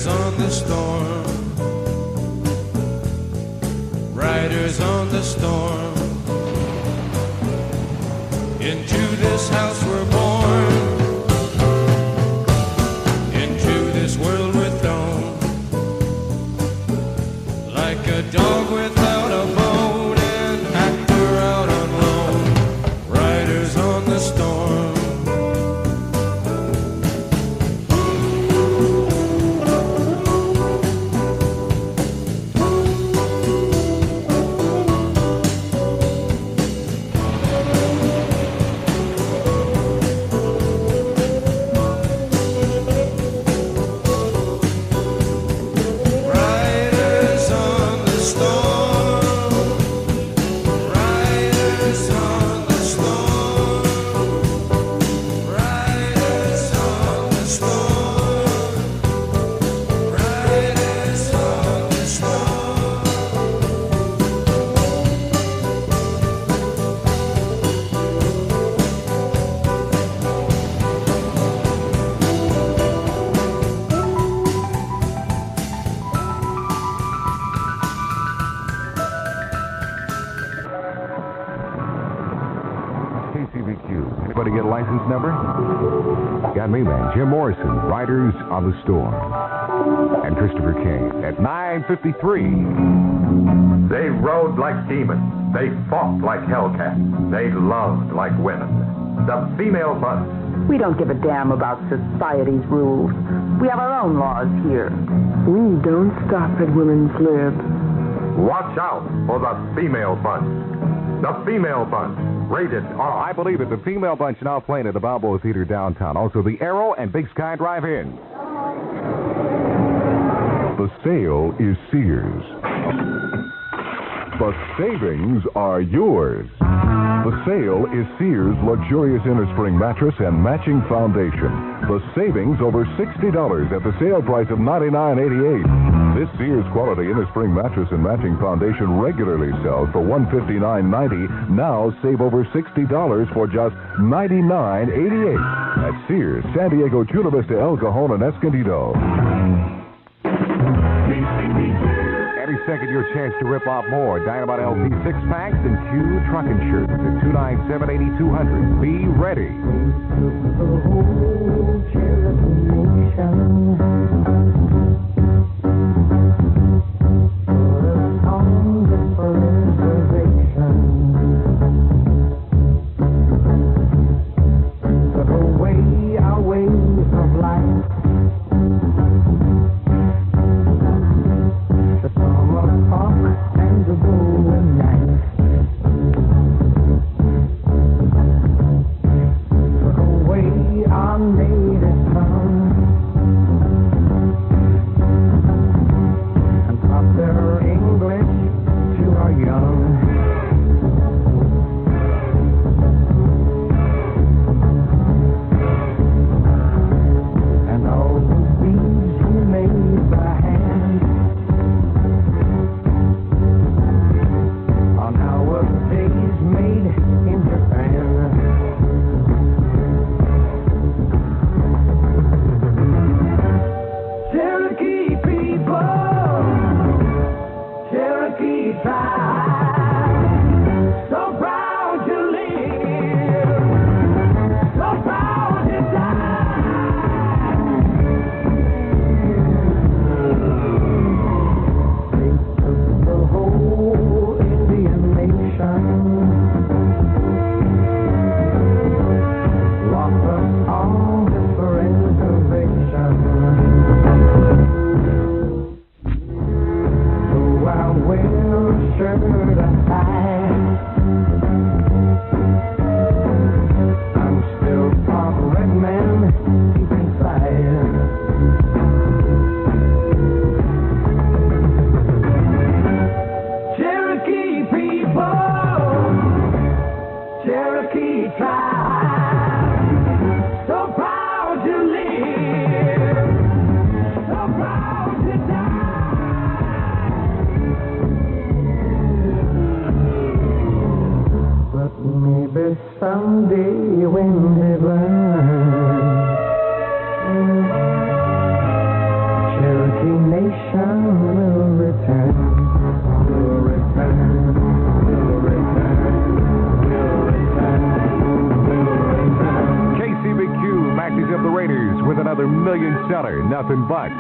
Riders on the storm. Riders on the storm. Into this house we're born. Into this world with dawn. Like a dog without a bone, an actor out on loan. Riders on the storm. KCBQ. Anybody get a license number? Got me, man. Jim Morrison, Riders on the Storm. And Christopher Kane at 9:53. They rode like demons. They fought like hellcats. They loved like women. The female bus. We don't give a damn about society's rules. We have our own laws here. We don't stop at women's lib. Watch out for the female bunch. The female bunch. Rated R. I believe it. The female bunch now playing at the Balboa Theater downtown. Also the Arrow and Big Sky Drive-In. The sale is Sears. The savings are yours. The sale is Sears' luxurious innerspring mattress and matching foundation. The savings over $60 at the sale price of $99.88. This Sears quality innerspring mattress and matching foundation regularly sells for $159.90. Now save over $60 for just $99.88 at Sears, San Diego, Chula Vista, El Cajon, and Escondido. Every second, your chance to rip off more Dynamite LP 6-packs and Q trucking shirts at 297-8200. Be ready. Someday when they burn, Cherokee empty nation will return. Will return. Will return. Will return. Will return. KCBQ matches up the Raiders with another million seller, Nothing But.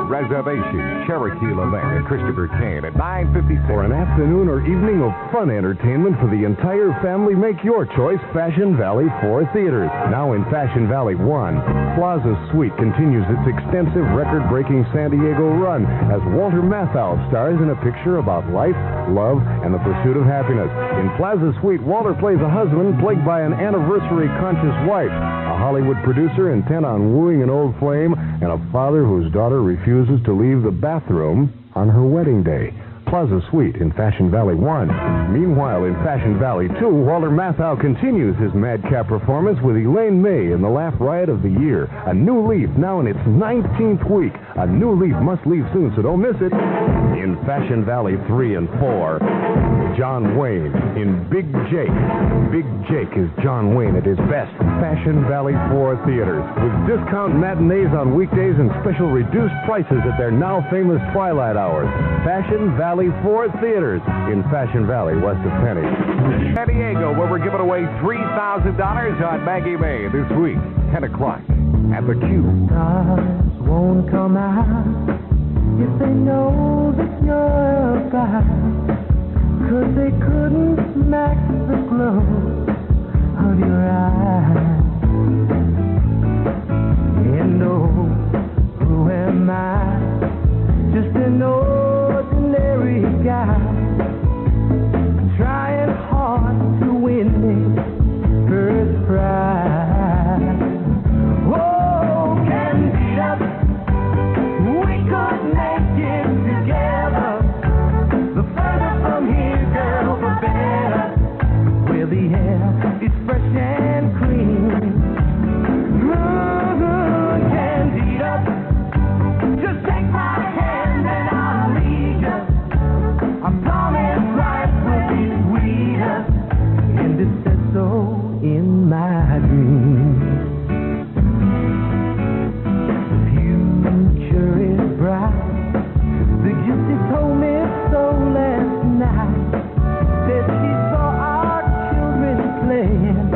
Reservation, Cherokee Levin and Christopher Kane at 9:56. For an afternoon or evening of fun entertainment for the entire family, make your choice Fashion Valley 4 Theaters. Now in Fashion Valley 1, Plaza Suite continues its extensive record-breaking San Diego run as Walter Matthau stars in a picture about life, love, and the pursuit of happiness. In Plaza Suite, Walter plays a husband plagued by an anniversary-conscious wife, a Hollywood producer intent on wooing an old flame, and a father whose daughter refuses to leave the bathroom on her wedding day. Plaza Suite in Fashion Valley 1. Meanwhile, in Fashion Valley 2, Walter Matthau continues his madcap performance with Elaine May in the Laugh Riot of the Year. A New Leaf, now in its 19th week. A New Leaf must leave soon, so don't miss it. In Fashion Valley 3 and 4, John Wayne in Big Jake. Big Jake is John Wayne at his best. Fashion Valley 4 Theaters, with discount matinees on weekdays and special reduced prices at their now famous twilight hours. Fashion Valley 4 Theaters in Fashion Valley, west of Penny. San Diego, where we're giving away $3,000 on Maggie May this week, 10 o'clock at the Q. Stars won't come out if they know that you're about, 'cause they couldn't match the glow of your eyes. And oh, who am I? Just an ordinary guy, trying hard to win me first prize. Oh, Candida, we could make it together. The further from here, girl, the better. Where the air is fresh and clean. Candida, just take my hand and I'll lead you. I promise life will be sweeter, and it says so in my dreams. The future is bright. The gypsy told me so last night. Said she saw our children playing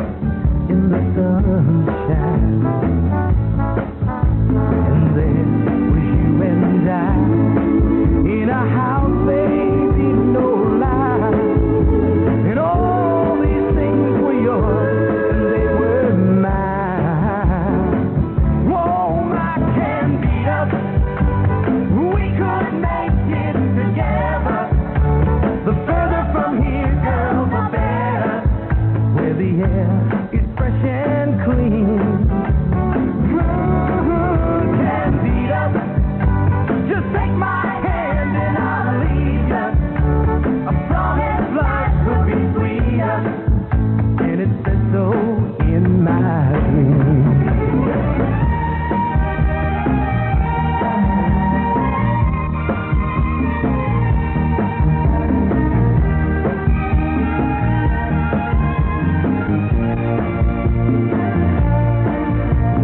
in the sunshine. And there was you and I in a house, baby, no lie. And all these things were yours and they were mine. Whoa, my Candida, we could make it together. The further from here, girl, the better. Where the air is fresh and clean. Candida, just take my hand and I'll lead you. I promise life will be sweeter, and it says so in my dreams.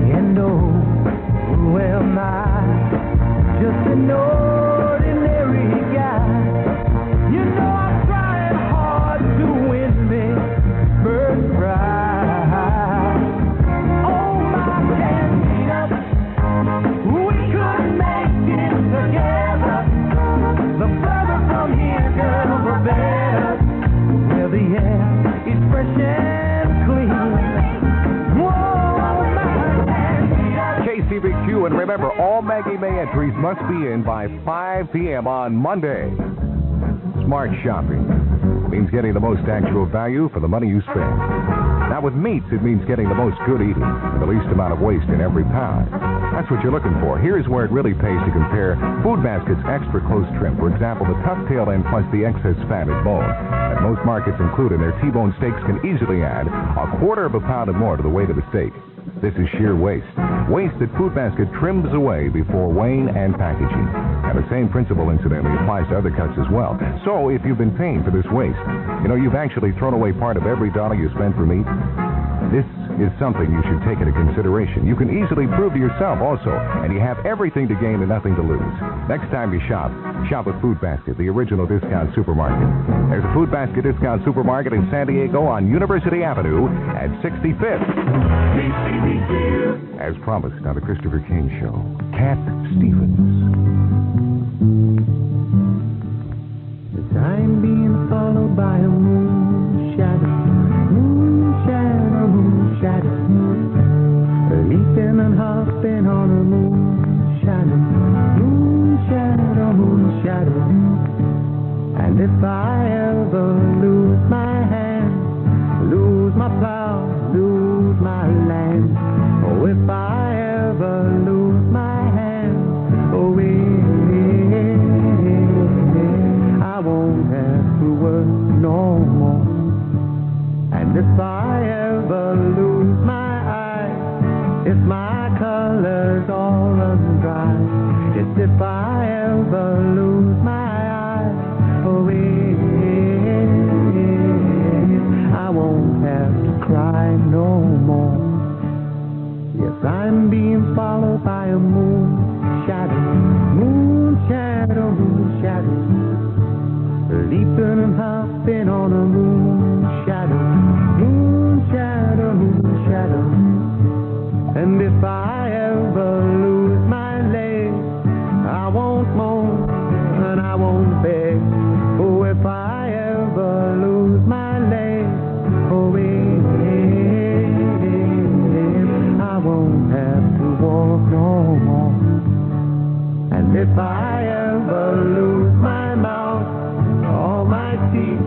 And oh, who am I? Just an ordinary guy. You know I'm trying hard to win me first prize. Oh, my Candida, we could make it together. The further from here, girl, the better. Where the air is fresh and clean. Whoa, my Candida. KCBQ, and remember, all Maggie May entries must be in by 5 p.m. on Monday. Smart shopping means getting the most actual value for the money you spend. Now with meats, it means getting the most good eating and the least amount of waste in every pound. That's what you're looking for. Here's where it really pays to compare Food Basket's extra close trim. For example, the tough tail end plus the excess fat and bone that most markets include in their T-bone steaks can easily add a quarter of a pound or more to the weight of the steak. This is sheer waste. Waste that Food Basket trims away before weighing and packaging. And the same principle, incidentally, applies to other cuts as well. So, if you've been paying for this waste, you've actually thrown away part of every dollar you spend for meat. This is something you should take into consideration. You can easily prove to yourself also, and you have everything to gain and nothing to lose. Next time you shop at Food Basket, the original discount supermarket. There's a Food Basket discount supermarket in San Diego on University Avenue at 65th. KCBQ. As promised on the Christopher King Show, Cat Stevens. I'm being followed by a moon shadow, leaping and hopping on a moon shadow. And if I ever lose my hand, lose my plow, lose my land, oh, if I ever lose my hand, oh, I won't have to work no more. And if I ever lose my eyes, if my colors all run dry, yes, if I ever lose my eyes, oh, I won't have to cry no more. Yes, I'm being followed by a moon shadow, leaping and hopping on a moon shadow. And if I ever lose my leg, I won't moan and I won't beg. Oh, if I ever lose my leg, oh, I won't have to walk no more. And if I ever lose my mouth, all my teeth,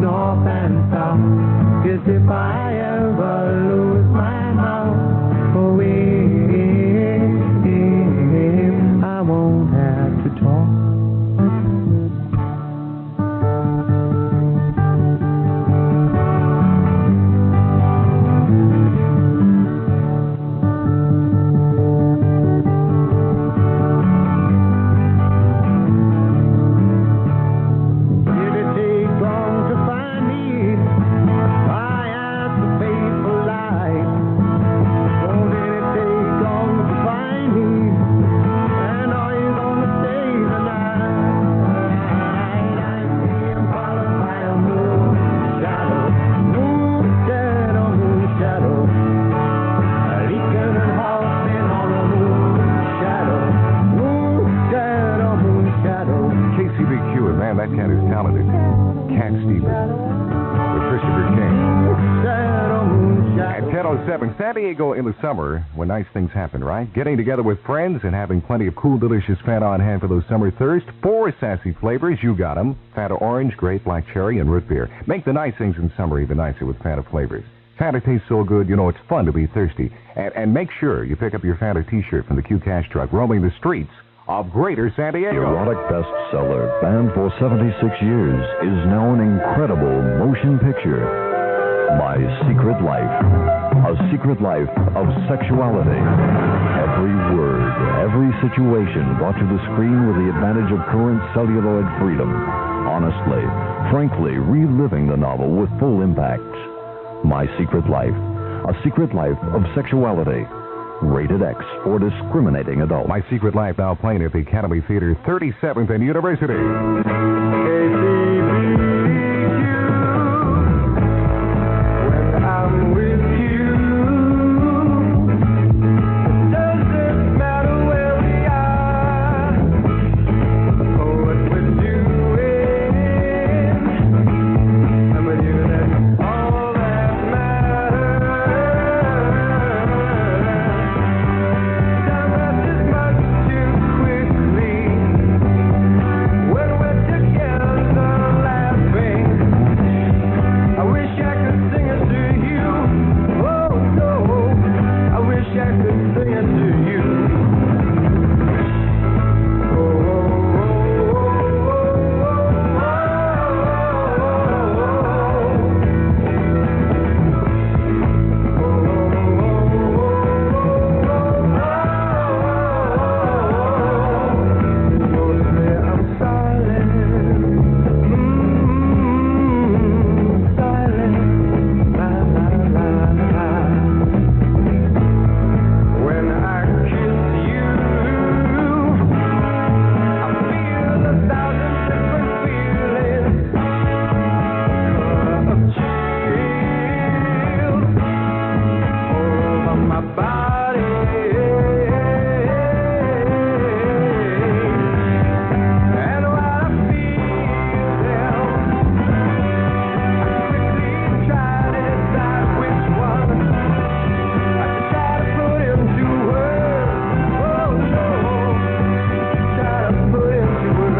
north and south, yes, if I ever lose my mouth, oh, I won't have to talk. KCBQ, and man, that cat is talented. Cat Stevens with Christopher King. At 10:07, San Diego in the summer, when nice things happen, right? Getting together with friends and having plenty of cool, delicious Fanta on hand for those summer thirst. 4 sassy flavors, you got them. Fanta orange, grape, black cherry, and root beer. Make the nice things in summer even nicer with Fanta flavors. Fanta tastes so good, you know it's fun to be thirsty. And make sure you pick up your Fanta t-shirt from the Q Cash truck roaming the streets of Greater San Diego. Erotic bestseller, banned for 76 years, is now an incredible motion picture. My Secret Life. A secret life of sexuality. Every word, every situation brought to the screen with the advantage of current celluloid freedom. Honestly, frankly, reliving the novel with full impact. My Secret Life. A secret life of sexuality. Rated X for discriminating adults. My Secret Life now playing at the Academy Theater, 37th and University. When I'm with you, doesn't matter where we are or what we're doing. I'm with you, that's all that matters. Time passes much too quickly when we're together. my body. And while I feel them, I quickly try to decide which one I should try to put into words. Oh no, try to put into words.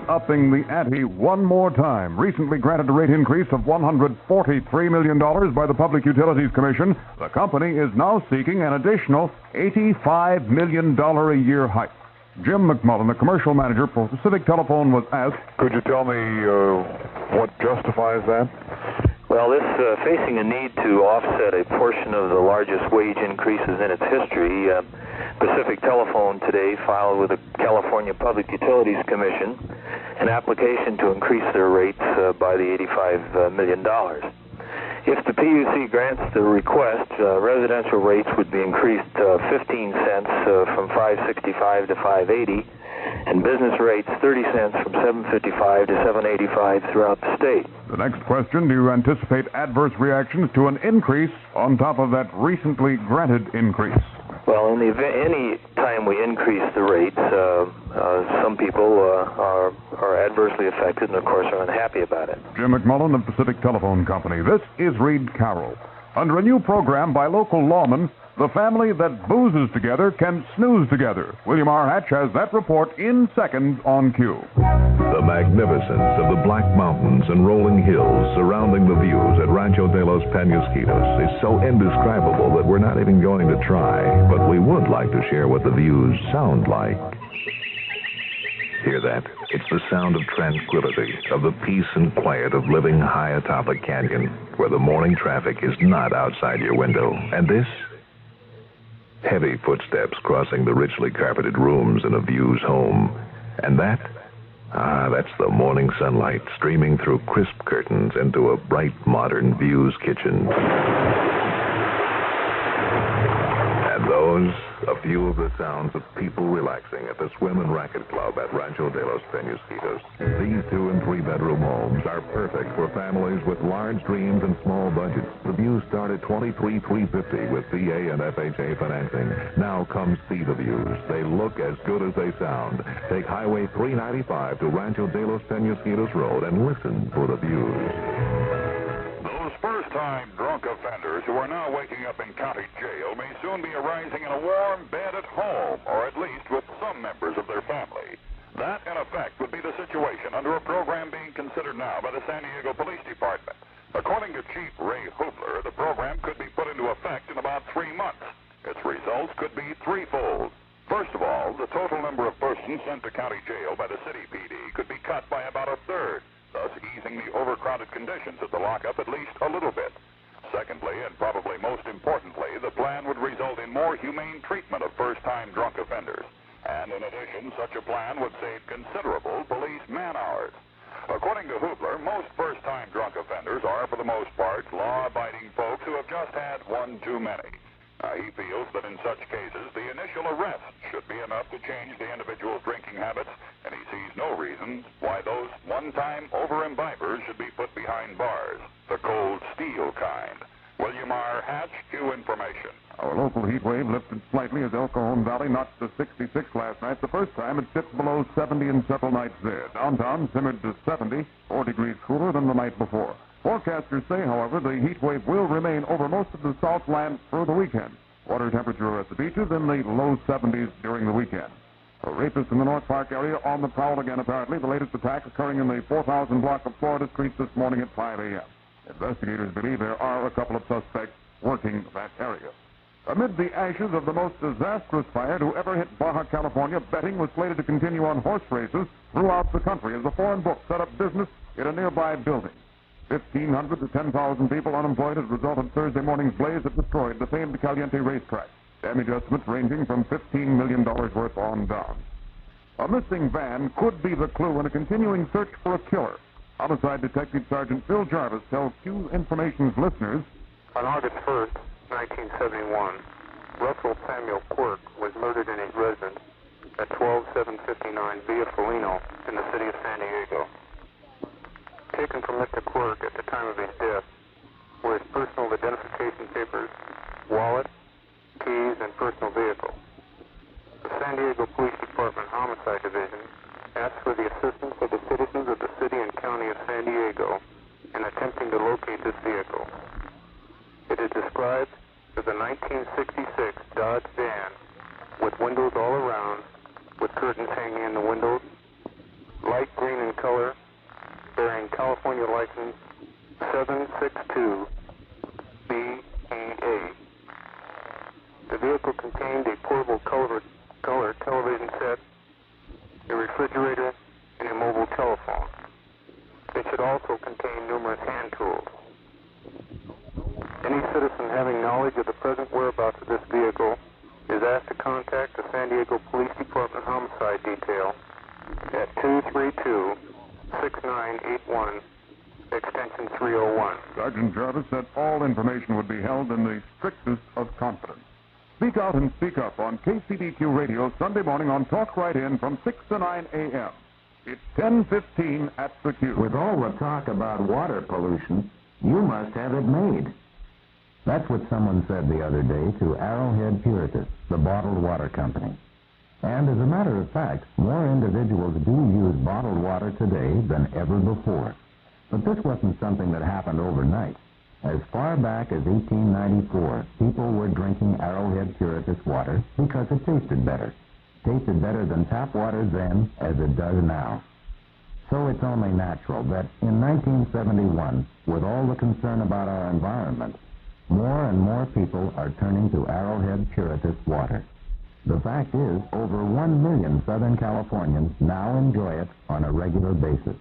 Upping the ante one more time. Recently granted a rate increase of $143 million by the Public Utilities Commission, the company is now seeking an additional $85 million a year hike. Jim McMullen, the commercial manager for Pacific Telephone, was asked, "Could you tell me what justifies that?" Well, this facing a need to offset a portion of the largest wage increases in its history, Pacific Telephone today filed with the California Public Utilities Commission an application to increase their rates by the $85 million. If the PUC grants the request, residential rates would be increased 15 cents from $5.65 to $5.80, and business rates 30 cents from $7.55 to $7.85 throughout the state. The next question, do you anticipate adverse reactions to an increase on top of that recently granted increase? Well, in the event, any time we increase the rates, some people are adversely affected and, of course, are unhappy about it. Jim McMullen of Pacific Telephone Company. This is Reed Carroll. Under a new program by local lawmen, the family that boozes together can snooze together. William R. Hatch has that report in seconds on cue. The magnificence of the Black Mountains and rolling hills surrounding the views at Rancho de los Penasquitos is so indescribable that we're not even going to try, but we would like to share what the views sound like. Hear that? It's the sound of tranquility, of the peace and quiet of living high atop a canyon, where the morning traffic is not outside your window. And this? Heavy footsteps crossing the richly carpeted rooms in a view's home. And that? That's the morning sunlight streaming through crisp curtains into a bright, modern view's kitchen. And those, a few of the sounds of people relaxing at the Swim and Racket Club at Rancho de los Penasquitos. These 2- and 3-bedroom homes are perfect for families with large dreams and small budgets. The views start at $23,350 with VA and FHA financing. Now come see the views. They look as good as they sound. Take Highway 395 to Rancho de los Penasquitos Road and listen for the views. Those first-time drunk offenders who are now waking up in county jail may soon be arising in a warm bed at home, or at least with some members of their family. That, in effect, would be the situation under a program being considered now by the San Diego Police Department. According to Chief Ray Hubler, the program could be put into effect in about 3 months. Its results could be threefold. First of all, the total number of persons sent to county jail by the city PD could be cut by about a third, thus easing the overcrowded conditions at the lockup at least a little bit. Secondly, and probably most importantly, the plan would result in more humane treatment of first-time drunk offenders. And in addition, such a plan would save considerable police man-hours. According to Hubler, most first-time drunk offenders are, for the most part, law-abiding folks who have just had one too many. He feels that in such cases, the initial arrest should be enough to change the individual's drinking habits, and he sees no reason why those one-time over-imbibers should be put behind bars, the cold steel kind. William R. Hatch, Q Information. Our local heat wave lifted slightly as El Cajon Valley notched to 66 last night. The first time it dipped below 70 in several nights there. Downtown simmered to 70, 4 degrees cooler than the night before. Forecasters say, however, the heat wave will remain over most of the Southland through the weekend. Water temperature at the beaches in the low 70s during the weekend. A rapist in the North Park area on the prowl again, apparently. The latest attack occurring in the 4,000 block of Florida Street this morning at 5 a.m. Investigators believe there are a couple of suspects working that area. Amid the ashes of the most disastrous fire to ever hit Baja California, betting was slated to continue on horse races throughout the country as a foreign book set up business in a nearby building. 1,500 to 10,000 people unemployed as a result of Thursday morning's blaze that destroyed the famed Caliente racetrack. Damage estimates ranging from $15 million worth on down. A missing van could be the clue in a continuing search for a killer. Homicide Detective Sergeant Phil Jarvis tells Q Information's listeners, on August 1st, 1971, Russell Samuel Quirk was murdered in his residence at 12759 Via Felino in the city of San Diego. Taken from Mr. Quirk at the time of his death were his personal identification papers, wallet, keys, and personal vehicle. The San Diego Police Department Homicide Division asked for the assistance of the citizens of the city and county of San Diego in attempting to locate this vehicle. It is described as a 1966 Dodge van with windows all around, with curtains hanging in the windows, light green in color, bearing California license 762BEA. The vehicle contained a portable color television set, a refrigerator, and a mobile telephone. It should also contain numerous hand tools. Any citizen having knowledge of the present whereabouts of this vehicle is asked to contact the San Diego Police Department Homicide Detail at 232-6981, extension 301. Sergeant Jarvis said all information would be held in the strictest of confidence. Speak out and speak up on KCBQ Radio Sunday morning on Talk Right In from 6 to 9 a.m. It's 10:15 at the Q. With all the talk about water pollution, you must have it made. That's what someone said the other day to Arrowhead Puritas, the bottled water company. And as a matter of fact, more individuals do use bottled water today than ever before. But this wasn't something that happened overnight. As far back as 1894, people were drinking Arrowhead Puritas water because it tasted better. Tasted better than tap water then as it does now. So it's only natural that in 1971, with all the concern about our environment, more and more people are turning to Arrowhead Puritas water. The fact is, over 1 million Southern Californians now enjoy it on a regular basis.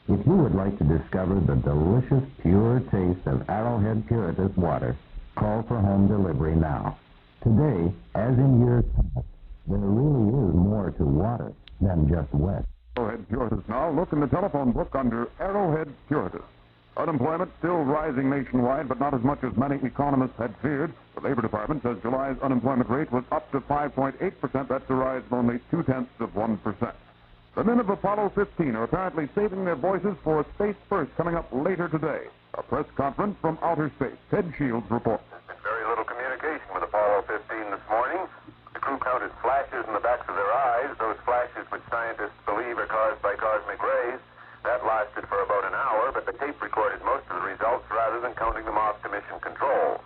If you would like to discover the delicious, pure taste of Arrowhead Puritas water, call for home delivery now. Today, as in years past, there really is more to water than just wet. Arrowhead Puritas now. Look in the telephone book under Arrowhead Puritas. Unemployment still rising nationwide, but not as much as many economists had feared. The Labor Department says July's unemployment rate was up to 5.8%. That's a rise of only 0.2%. The men of Apollo 15 are apparently saving their voices for Space First coming up later today. A press conference from outer space. Ted Shields reports. There's been very little communication with Apollo 15 this morning. The crew counted flashes in the backs of their eyes, those flashes which scientists believe are caused by cosmic rays. That lasted for about an hour, but the tape recorded most of the results rather than counting them off to mission control.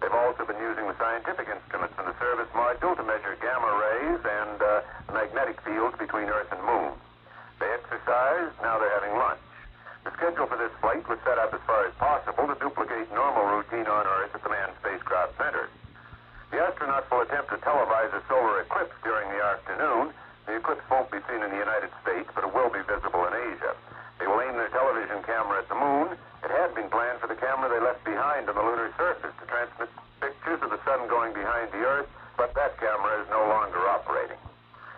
They've also been using the scientific instruments in the service module to measure gamma rays and the magnetic fields between Earth and Moon. They exercised, now they're having lunch. The schedule for this flight was set up as far as possible to duplicate normal routine on Earth at the Manned Spacecraft Center. The astronauts will attempt to televise a solar eclipse during the afternoon. The eclipse won't be seen in the United States, but it will be visible in Asia. They will aim their television camera at the moon. It had been planned for the camera they left behind on the lunar surface to transmit pictures of the sun going behind the Earth, but that camera is no longer operating.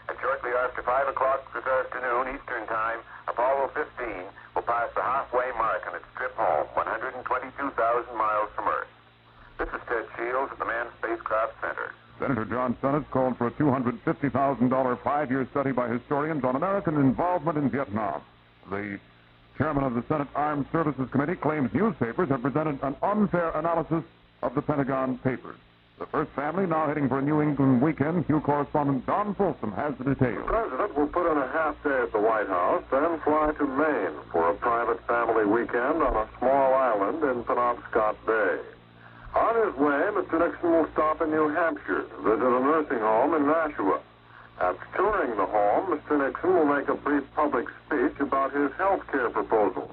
And shortly after 5 o'clock this afternoon, Eastern Time, Apollo 15 will pass the halfway mark on its trip home, 122,000 miles from Earth. This is Ted Shields at the Manned Spacecraft Center. Senator John Summers called for a $250,000 five-year study by historians on American involvement in Vietnam. The chairman of the Senate Armed Services Committee claims newspapers have presented an unfair analysis of the Pentagon Papers. The first family now heading for a New England weekend. Q correspondent Don Folsom has the details. The president will put in a half day at the White House, then fly to Maine for a private family weekend on a small island in Penobscot Bay. On his way, Mr. Nixon will stop in New Hampshire to visit a nursing home in Nashua. After touring the home, Mr. Nixon will make a brief public speech about his health care proposals.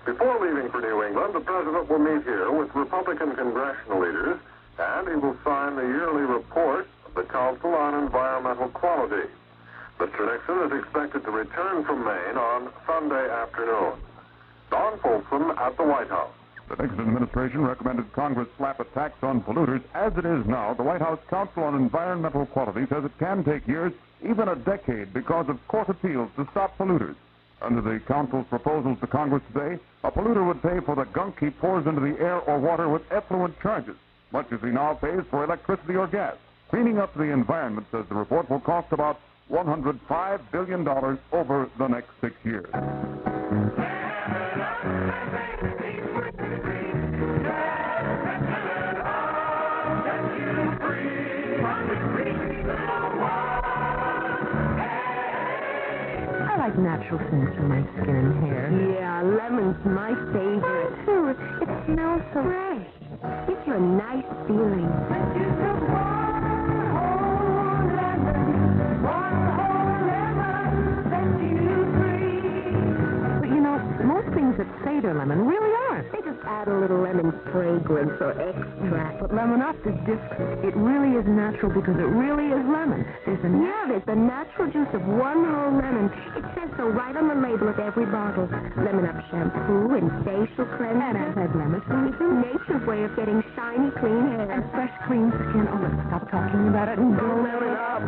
Before leaving for New England, the president will meet here with Republican congressional leaders and he will sign the yearly report of the Council on Environmental Quality. Mr. Nixon is expected to return from Maine on Sunday afternoon. Don Folsom at the White House. The Nixon administration recommended Congress slap a tax on polluters. As it is now, the White House Council on Environmental Quality says it can take years, even a decade, because of court appeals to stop polluters. Under the Council's proposals to Congress today, a polluter would pay for the gunk he pours into the air or water with effluent charges, much as he now pays for electricity or gas. Cleaning up the environment, says the report, will cost about $105 billion over the next 6 years. I like natural things for my skin and hair. Yeah, lemon's my favorite. Too. It smells so fresh. Gives you a nice feeling. But you know, most things that say they're lemon really aren't. They just add a little lemon fragrance or extract. But Lemon Up is different. It really is natural because it really is lemon. There's the natural juice of one whole lemon. It says so right on the label of every bottle. Lemon Up shampoo and facial cleanser. And anti-blemishes. Nature's way of getting shiny, clean hair. And fresh, clean skin. Oh, let's stop talking about it and go Lemon Up.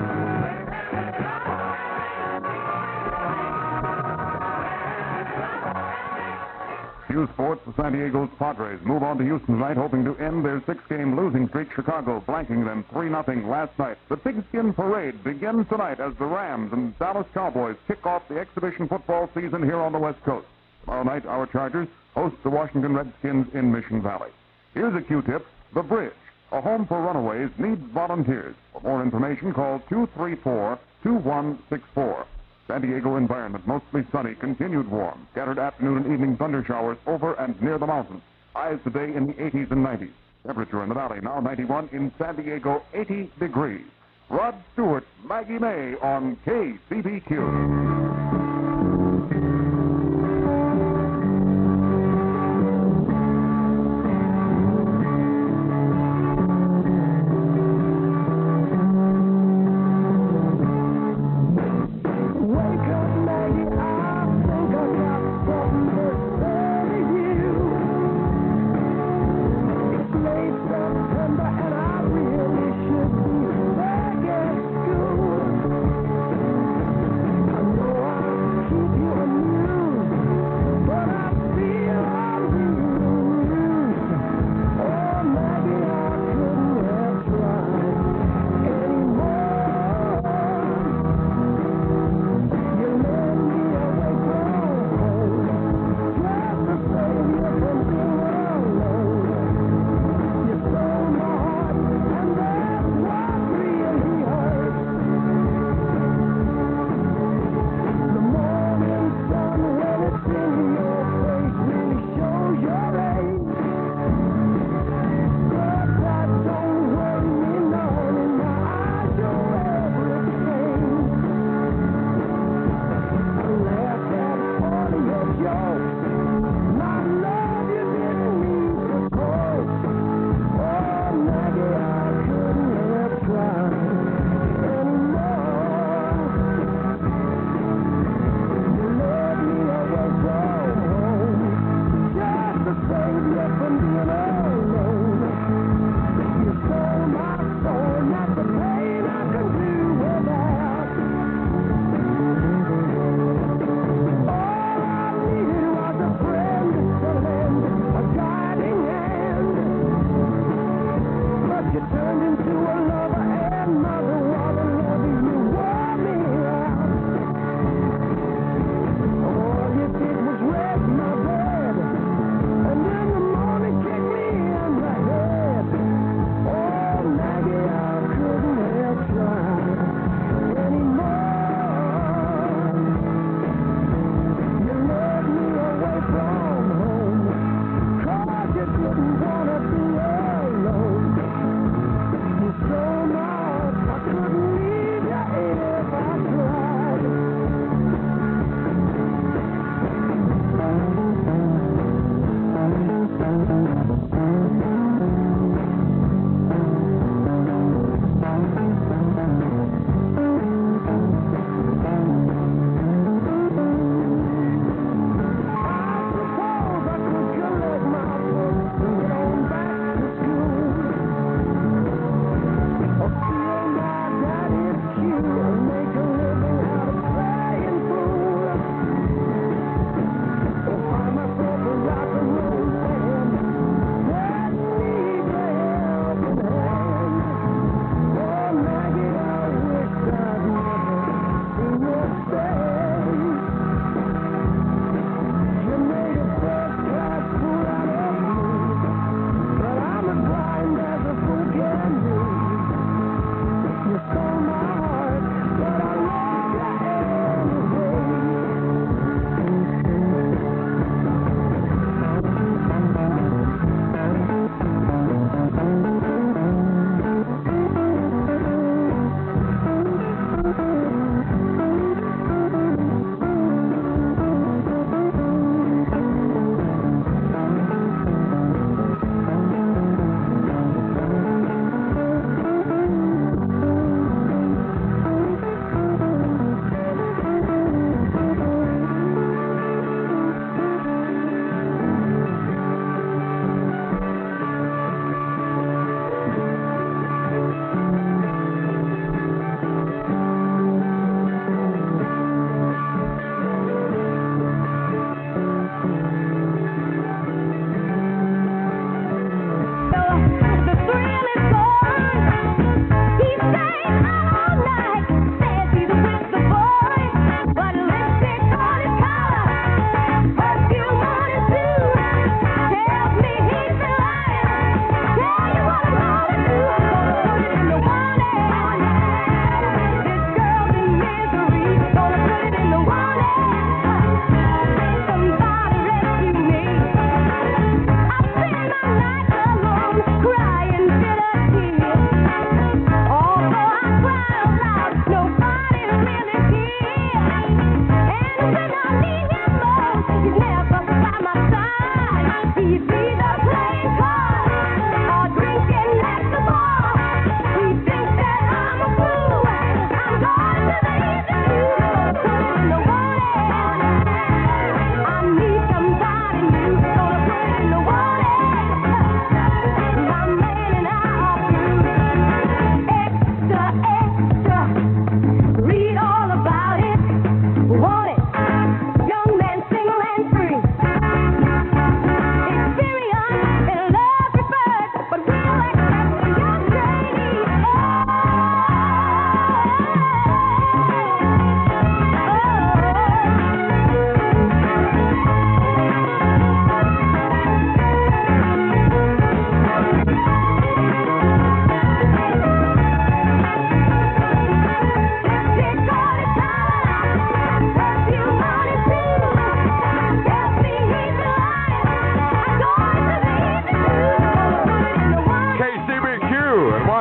Few sports, the San Diego's Padres move on to Houston tonight, hoping to end their 6-game losing streak. Chicago blanking them 3-0 last night. The Pigskin Parade begins tonight as the Rams and Dallas Cowboys kick off the exhibition football season here on the West Coast. Tomorrow night, our Chargers host the Washington Redskins in Mission Valley. Here's a Q-tip. The Bridge, a home for runaways, needs volunteers. For more information, call 234-2164. San Diego environment, mostly sunny, continued warm. Scattered afternoon and evening thunder showers over and near the mountains. Highs today in the 80s and 90s. Temperature in the valley now 91, in San Diego 80 degrees. Rod Stewart, Maggie May on KCBQ. I know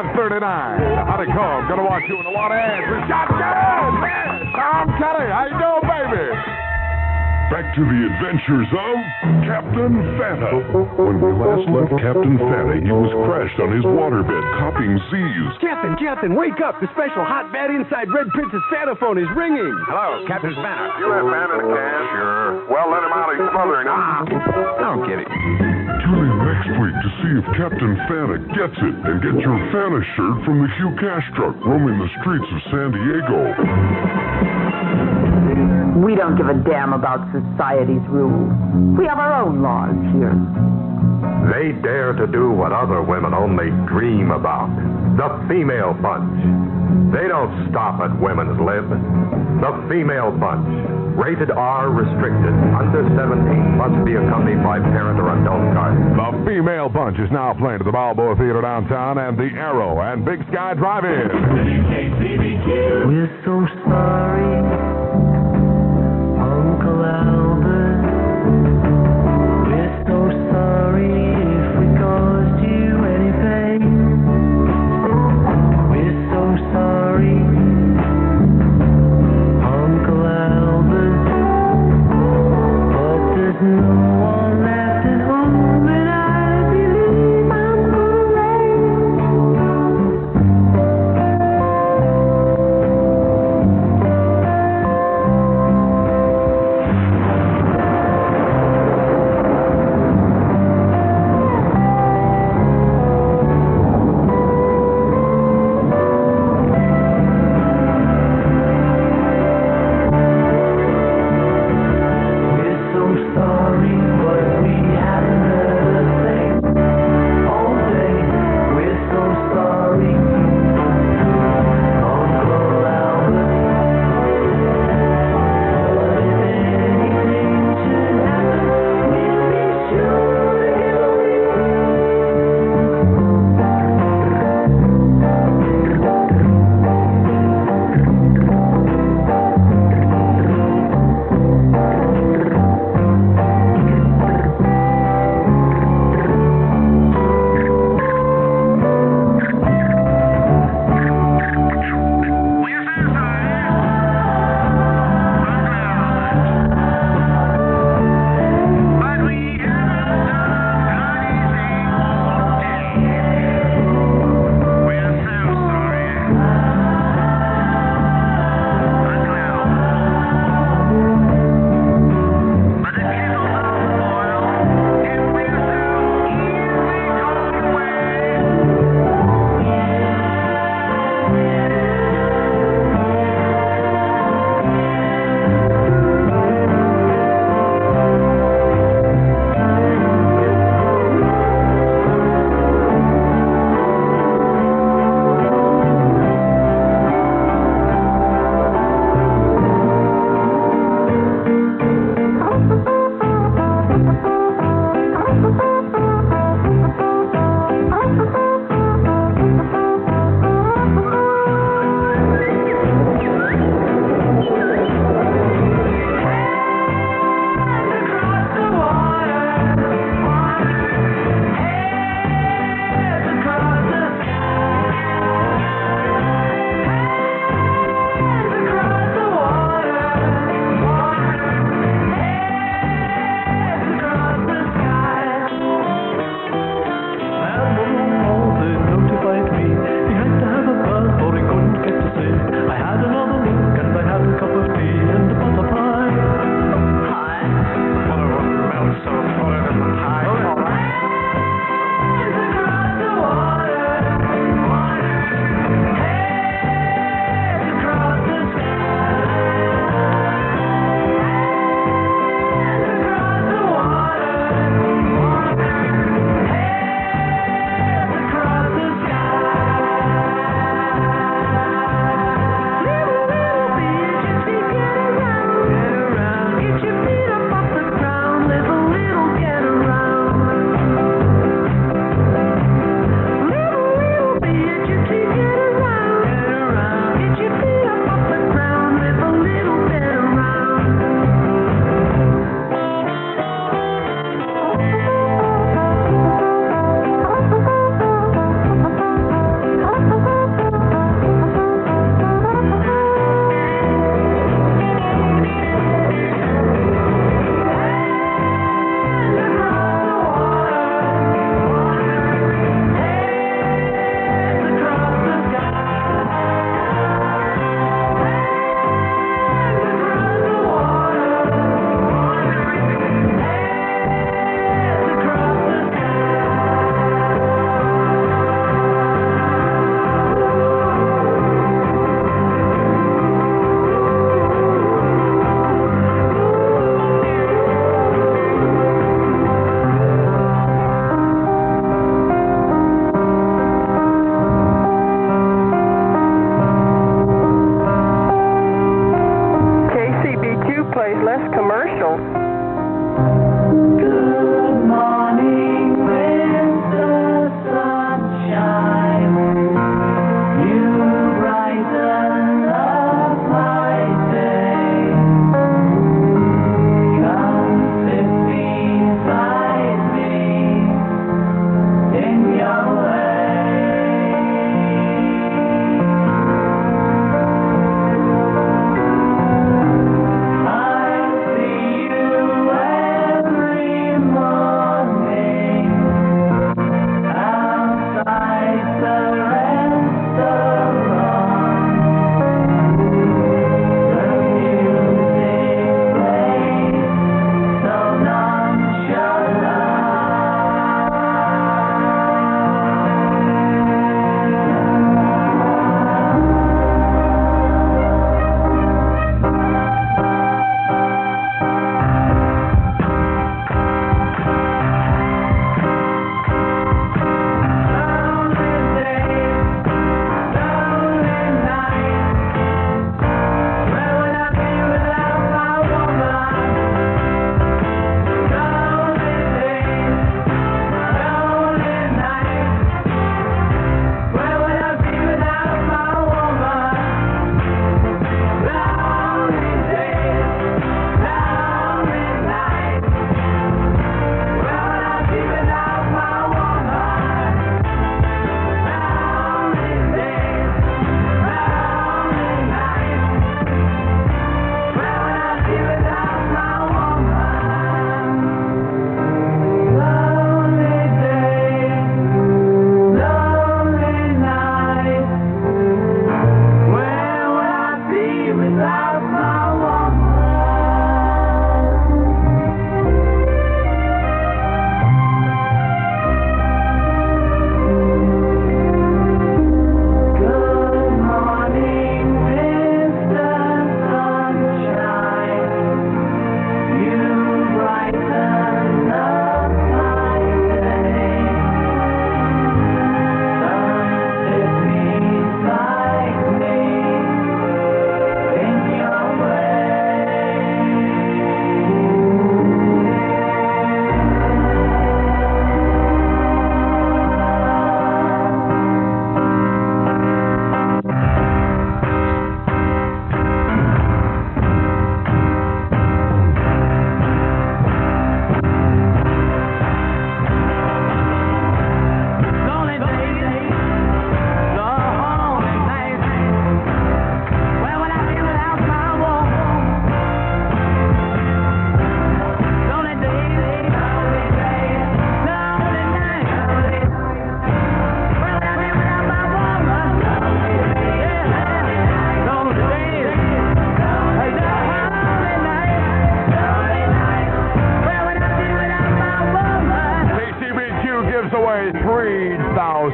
139. Honeycomb, gonna watch you in the water ads with shotgun. Yeah, Tom Kelly, how you doing, baby? Back to the adventures of Captain Fanta. When we last left Captain Fanta, he was crashed on his waterbed, copying Z's. Captain, wake up. The special hot bad inside Red Princess Fanta phone is ringing. Hello, Captain Fanta. You let Fanta in the can? Sure. Well, let him out. He's smothering. I don't get it. Tune in next week to see if Captain Fanta gets it and get your Fanta shirt from the Hugh Cash truck roaming the streets of San Diego. We don't give a damn about society's rules. We have our own laws here. They dare to do what other women only dream about. The female punch. They don't stop at women's lib. The female punch. Rated R, restricted. Under 17 must be accompanied by parent or adult guardian. The Female Punch is now playing at the Balboa Theater downtown and the Arrow and Big Sky Drive-In. KCBQ. We're so sorry, Uncle Albert. We're so sorry if we caused you any pain. We're so sorry, Uncle Albert. But there's no one left at home, and I believe I'm gonna rain.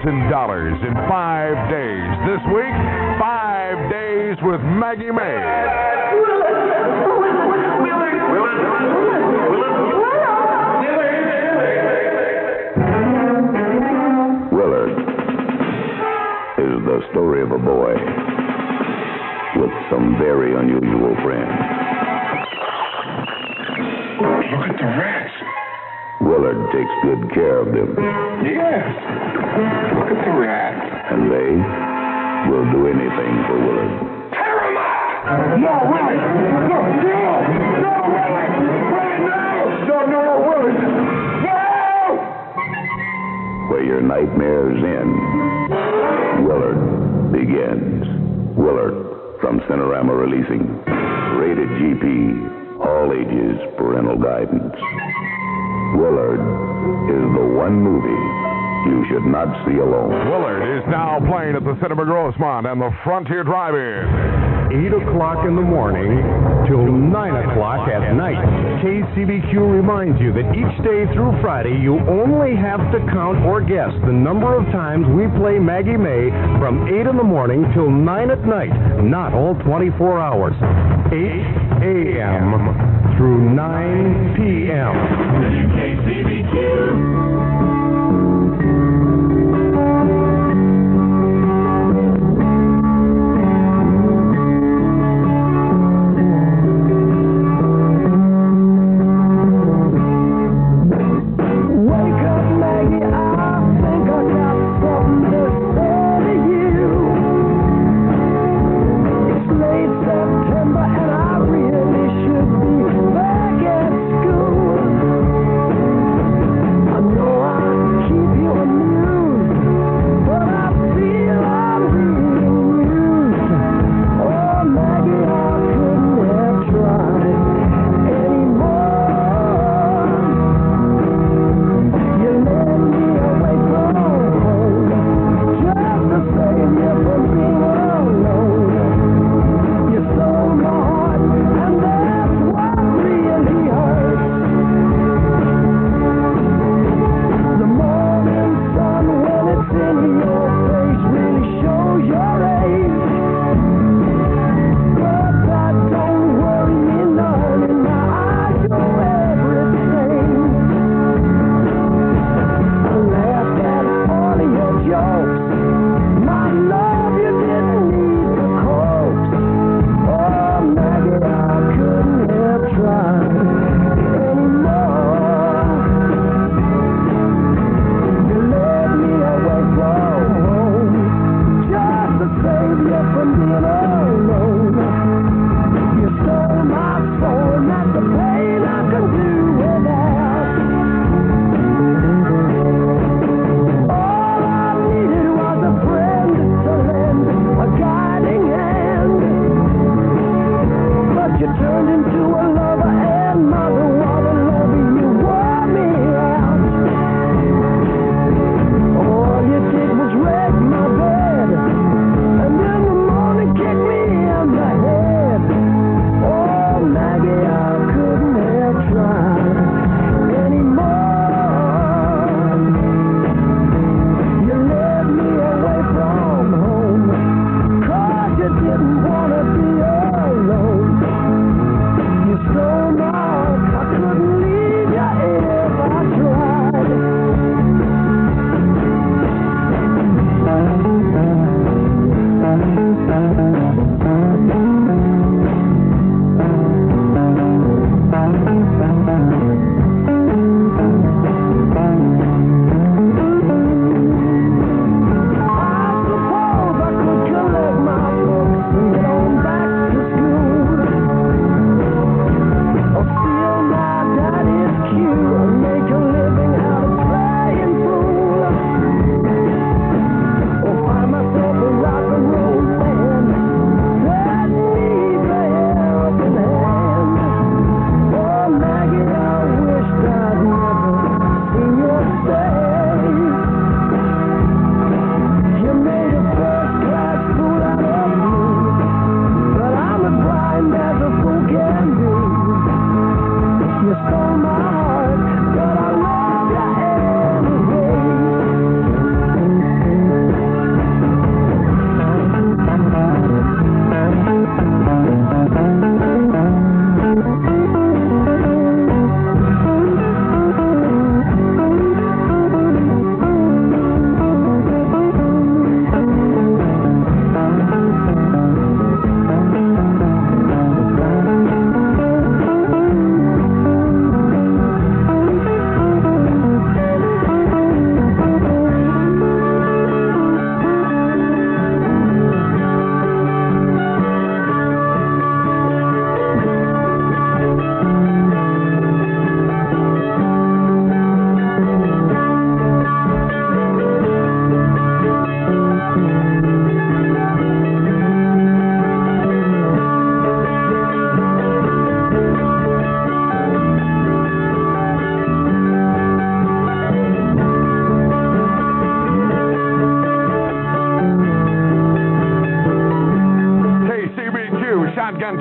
in 5 days. This week, 5 days with Maggie May. Willard is the story of a boy with some very unusual friends. Look at the rats. Willard takes good care of them. Yes. Look at the rats. And they will do anything for Willard. Tear them up. No, Willard. No, Willard. Willard, no. No, Willard. No! Where your nightmares end, Willard begins. Willard from Cinerama Releasing. Rated GP. All ages parental guidance. Willard is the one movie you should not see alone. Willard is now playing at the Cinema Grossmont and the Frontier Drive-In. 8 o'clock in the morning till 9 o'clock at night. KCBQ reminds you that each day through Friday, you only have to count or guess the number of times we play Maggie May from 8 in the morning till 9 at night, not all 24 hours. 8 a.m. through 9 p.m. KCBQ. I know I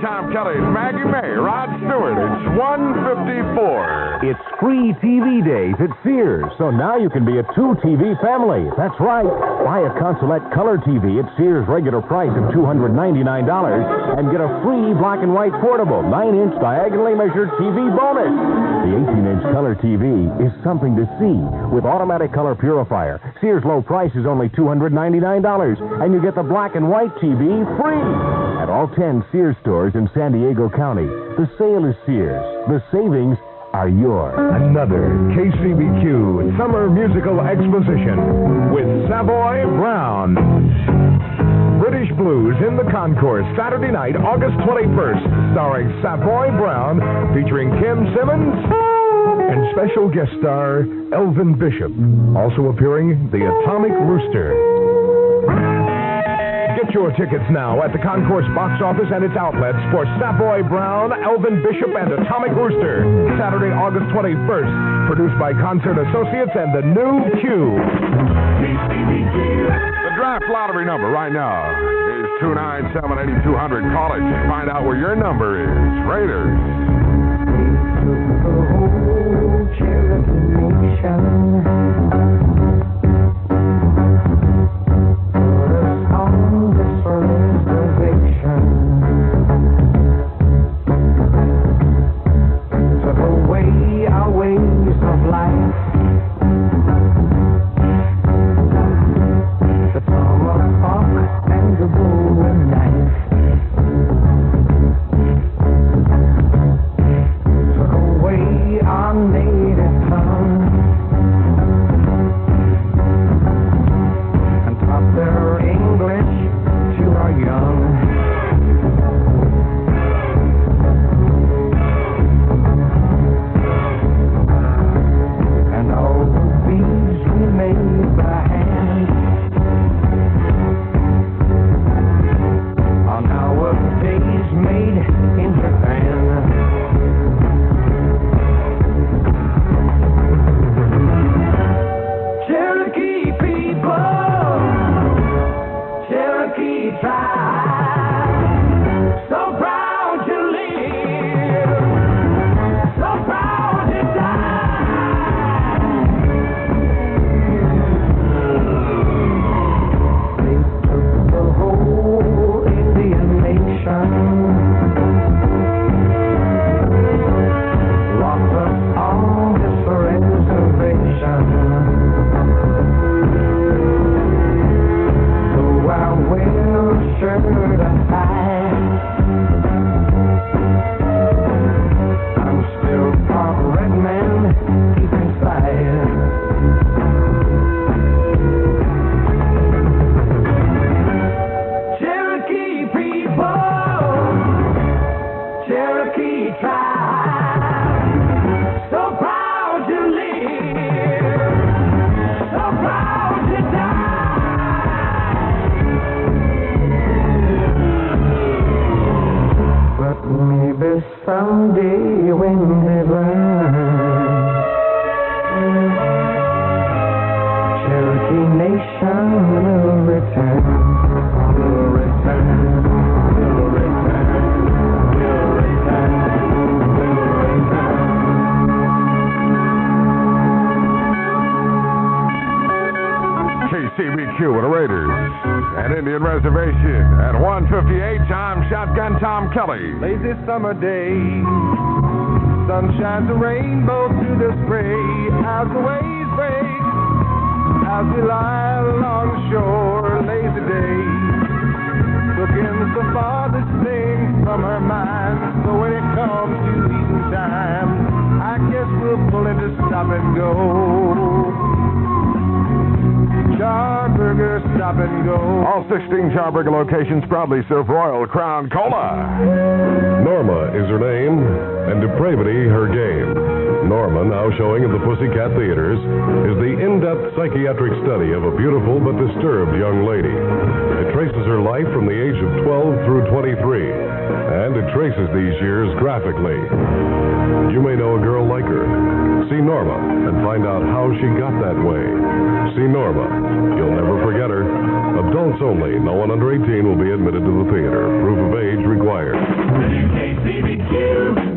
Tom Kelly, Maggie May, Rod Stewart. It's 1:54. It's free TV days at Sears, so now you can be a 2-TV family. That's right. Buy a Consulette Color TV at Sears' regular price of $299 and get a free black and white portable 9-inch diagonally measured TV bonus. The 18-inch color TV is something to see. With automatic color purifier, Sears' low price is only $299, and you get the black and white TV free. At all 10 Sears stores in San Diego County, the sale is Sears. The savings are yours. Another KCBQ Summer Musical Exposition with Savoy Brown. British Blues in the Concourse, Saturday night, August 21st, starring Savoy Brown, featuring Kim Simmons and special guest star Elvin Bishop. Also appearing, the Atomic Rooster. Get your tickets now at the Concourse box office and its outlets for Savoy Brown, Elvin Bishop, and Atomic Rooster. Saturday, August 21st. Produced by Concert Associates and the New Q. The draft lottery number right now is 297-8200. Call it. Find out where your number is. Raiders. Someday when they learn, Cherokee Nation will return, will return, will return, will return, will return. KCBQ with the Raiders and Indian Reservation at 1:58. I'm Shotgun Tom Kelly. Lazy summer day, sun shines a rainbow through the spray, as the waves break, as we lie along the shore, lazy day, looking the farthest thing from her mind, so when it comes to eating time, I guess we'll pull into stop and go. Charburger Stop and Go. All 16 Charburger locations proudly serve Royal Crown Cola. Norma is her name, and depravity her game. Norma, now showing at the Pussycat Theaters, is the in-depth psychiatric study of a beautiful but disturbed young lady. It traces her life from the age of 12 through 23, and it traces these years graphically. You may know a girl like her. See Norma and find out how she got that way. See Norma. You'll never forget her. Adults only. No one under 18 will be admitted to the theater. Proof of age required. KCBQ.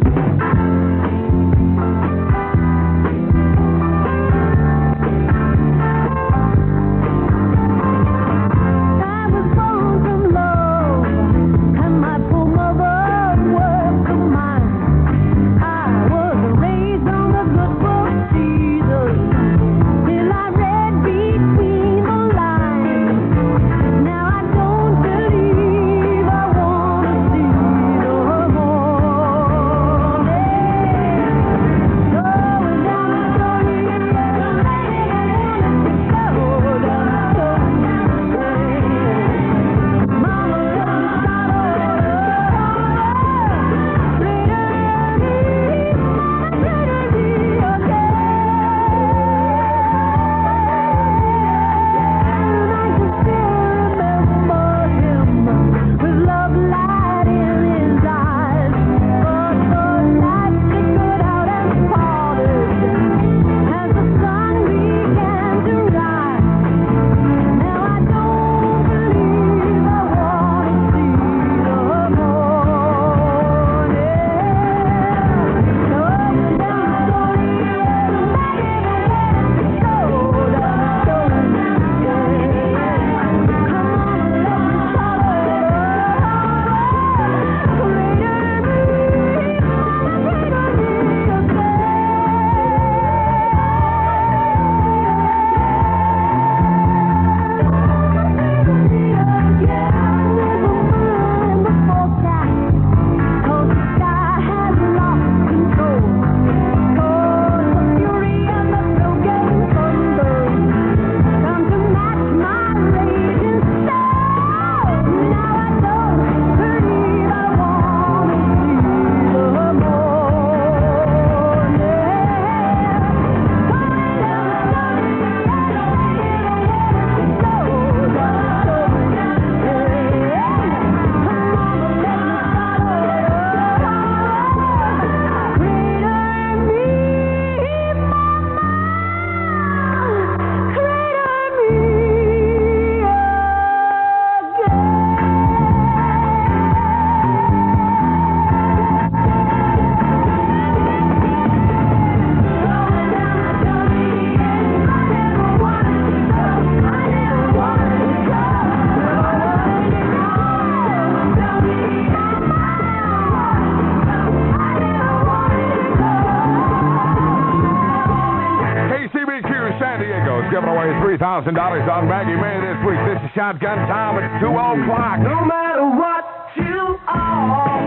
Giving away $3,000 on Maggie May this week. This is Shotgun Time at 2 o'clock. No matter what you are,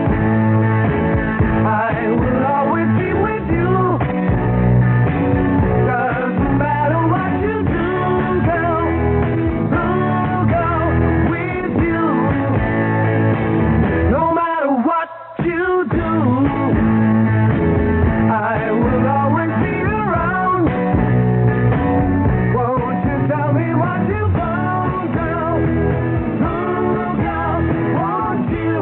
I will always be with you. Doesn't matter what you do, girl, I'll go with you. No matter what you do, I will always be around. Won't you tell me what you found, girl? Ooh, girl, won't you?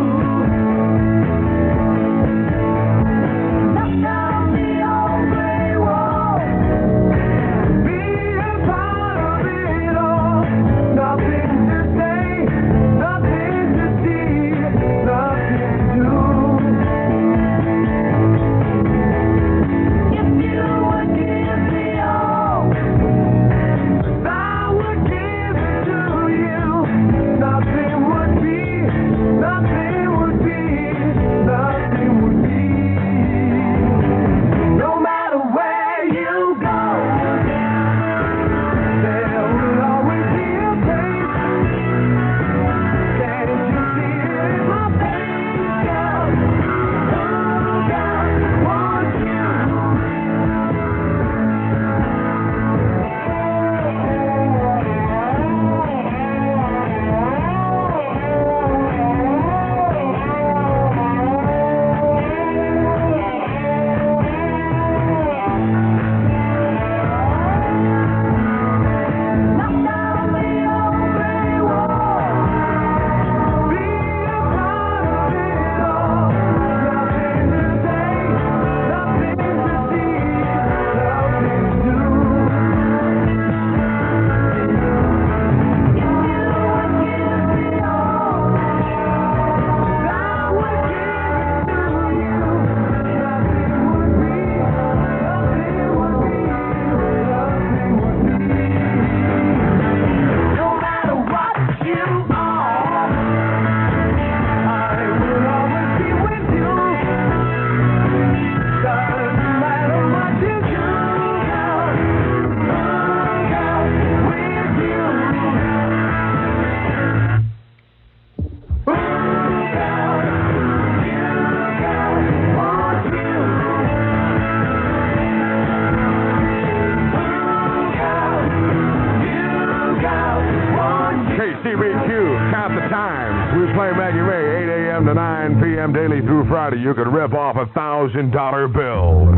Count the times. We play Maggie May 8 a.m. to 9 p.m. daily through Friday. You could rip off a $1,000 bill.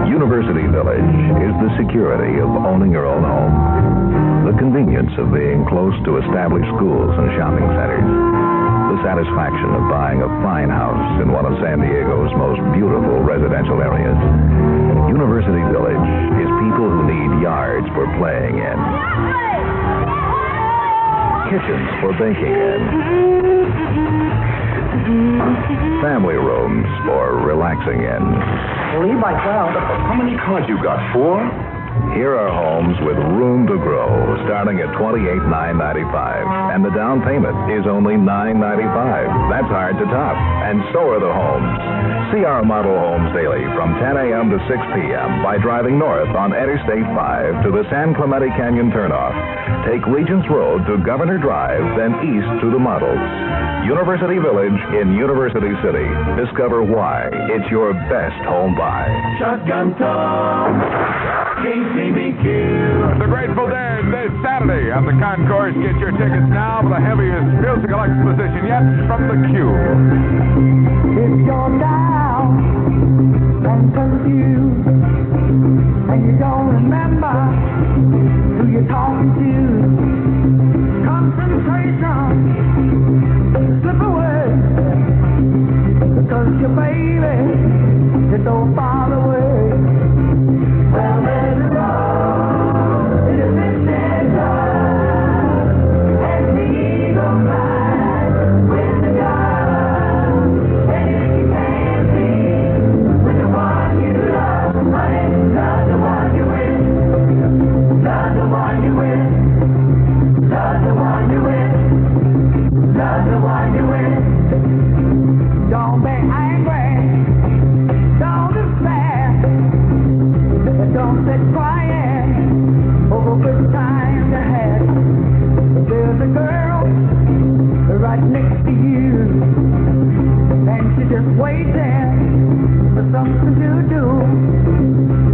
University Village is the security of owning your own home, the convenience of being close to established schools and shopping centers, the satisfaction of buying a fine house in one of San Diego's most beautiful residential areas. University Village is people who need yards for playing in, kitchens for baking in, family rooms for relaxing in. Lead by 12. How many cars you got? 4? Here are homes with room to grow, starting at $28,995, and the down payment is only $995. That's hard to top, and so are the homes. See our model homes daily from 10 a.m. to 6 p.m. by driving north on Interstate 5 to the San Clemente Canyon turnoff. Take Regents Road to Governor Drive, then east to the models. University Village in University City. Discover why it's your best home buy. Shotgun Tom, KCBQ. The Grateful Dead this Saturday at the Concourse. Get your tickets now for the heaviest musical exposition yet from the Cube. If you're down and confused and you don't remember who you're talking to, concentration slip away because your baby is so far away. Well, there's a road in the distant dark, and the eagle flies with the dawn. And if you can't be with the one you love, honey, love the one you with, love the one you with, love the one you with, love the one you with. Don't be angry, don't despair, don't sit crying over good times you had. There's a girl right next to you, and she's just waiting for something to do.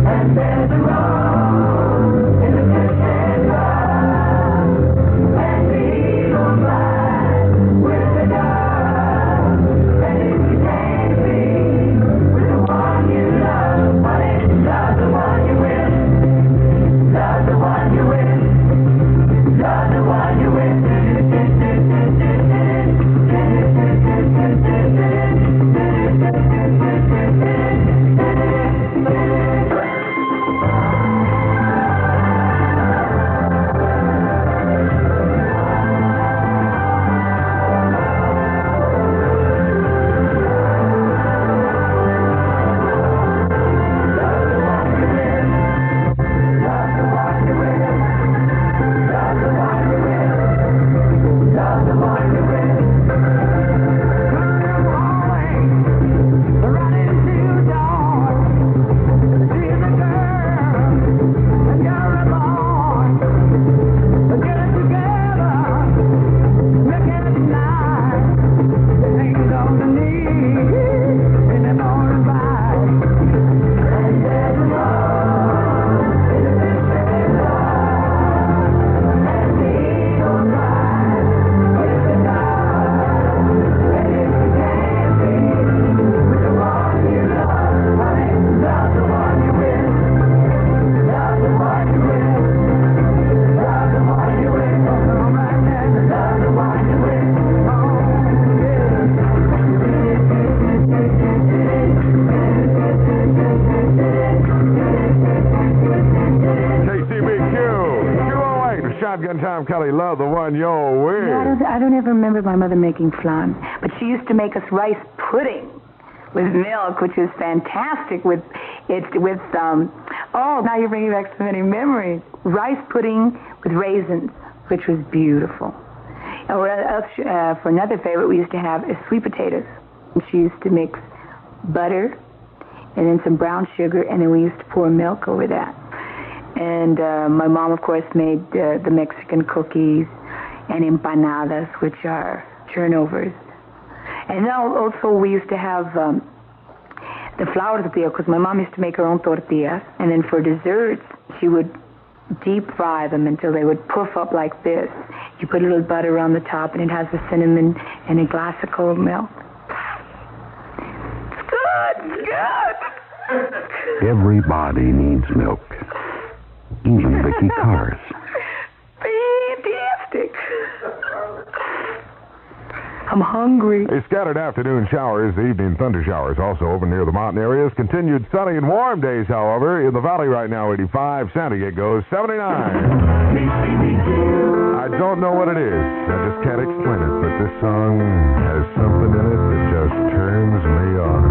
And there's a road in the distant dark, and the eagle flies with the dawn. And if you can't be with the one you love, honey, love the one you with, love the one you with, love the one you with. Shotgun Tom Kelly, love the one you're with. Yeah, I don't ever remember my mother making flan, but she used to make us rice pudding with milk, which was fantastic. Oh, now you're bringing back so many memories. Rice pudding with raisins, which was beautiful. Or else, for another favorite, we used to have is sweet potatoes. She used to mix butter and then some brown sugar, and then we used to pour milk over that. And my mom, of course, made the Mexican cookies and empanadas, which are turnovers. And now also we used to have the flour tortilla, because my mom used to make her own tortillas. And then for desserts, she would deep fry them until they would puff up like this. You put a little butter on the top, and it has the cinnamon and a glass of cold milk. It's good. It's good. Everybody needs milk. Even Vicky Cars. Fantastic. I'm hungry. A scattered afternoon showers, evening thunder showers also over near the mountain areas. Continued sunny and warm days, however. In the valley right now, 85. San Diego, 79. I don't know what it is. I just can't explain it, but this song has something in it that just turns me on.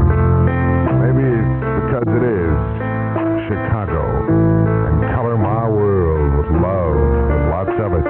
Maybe it's because it is Chicago and color my world with love and lots of it.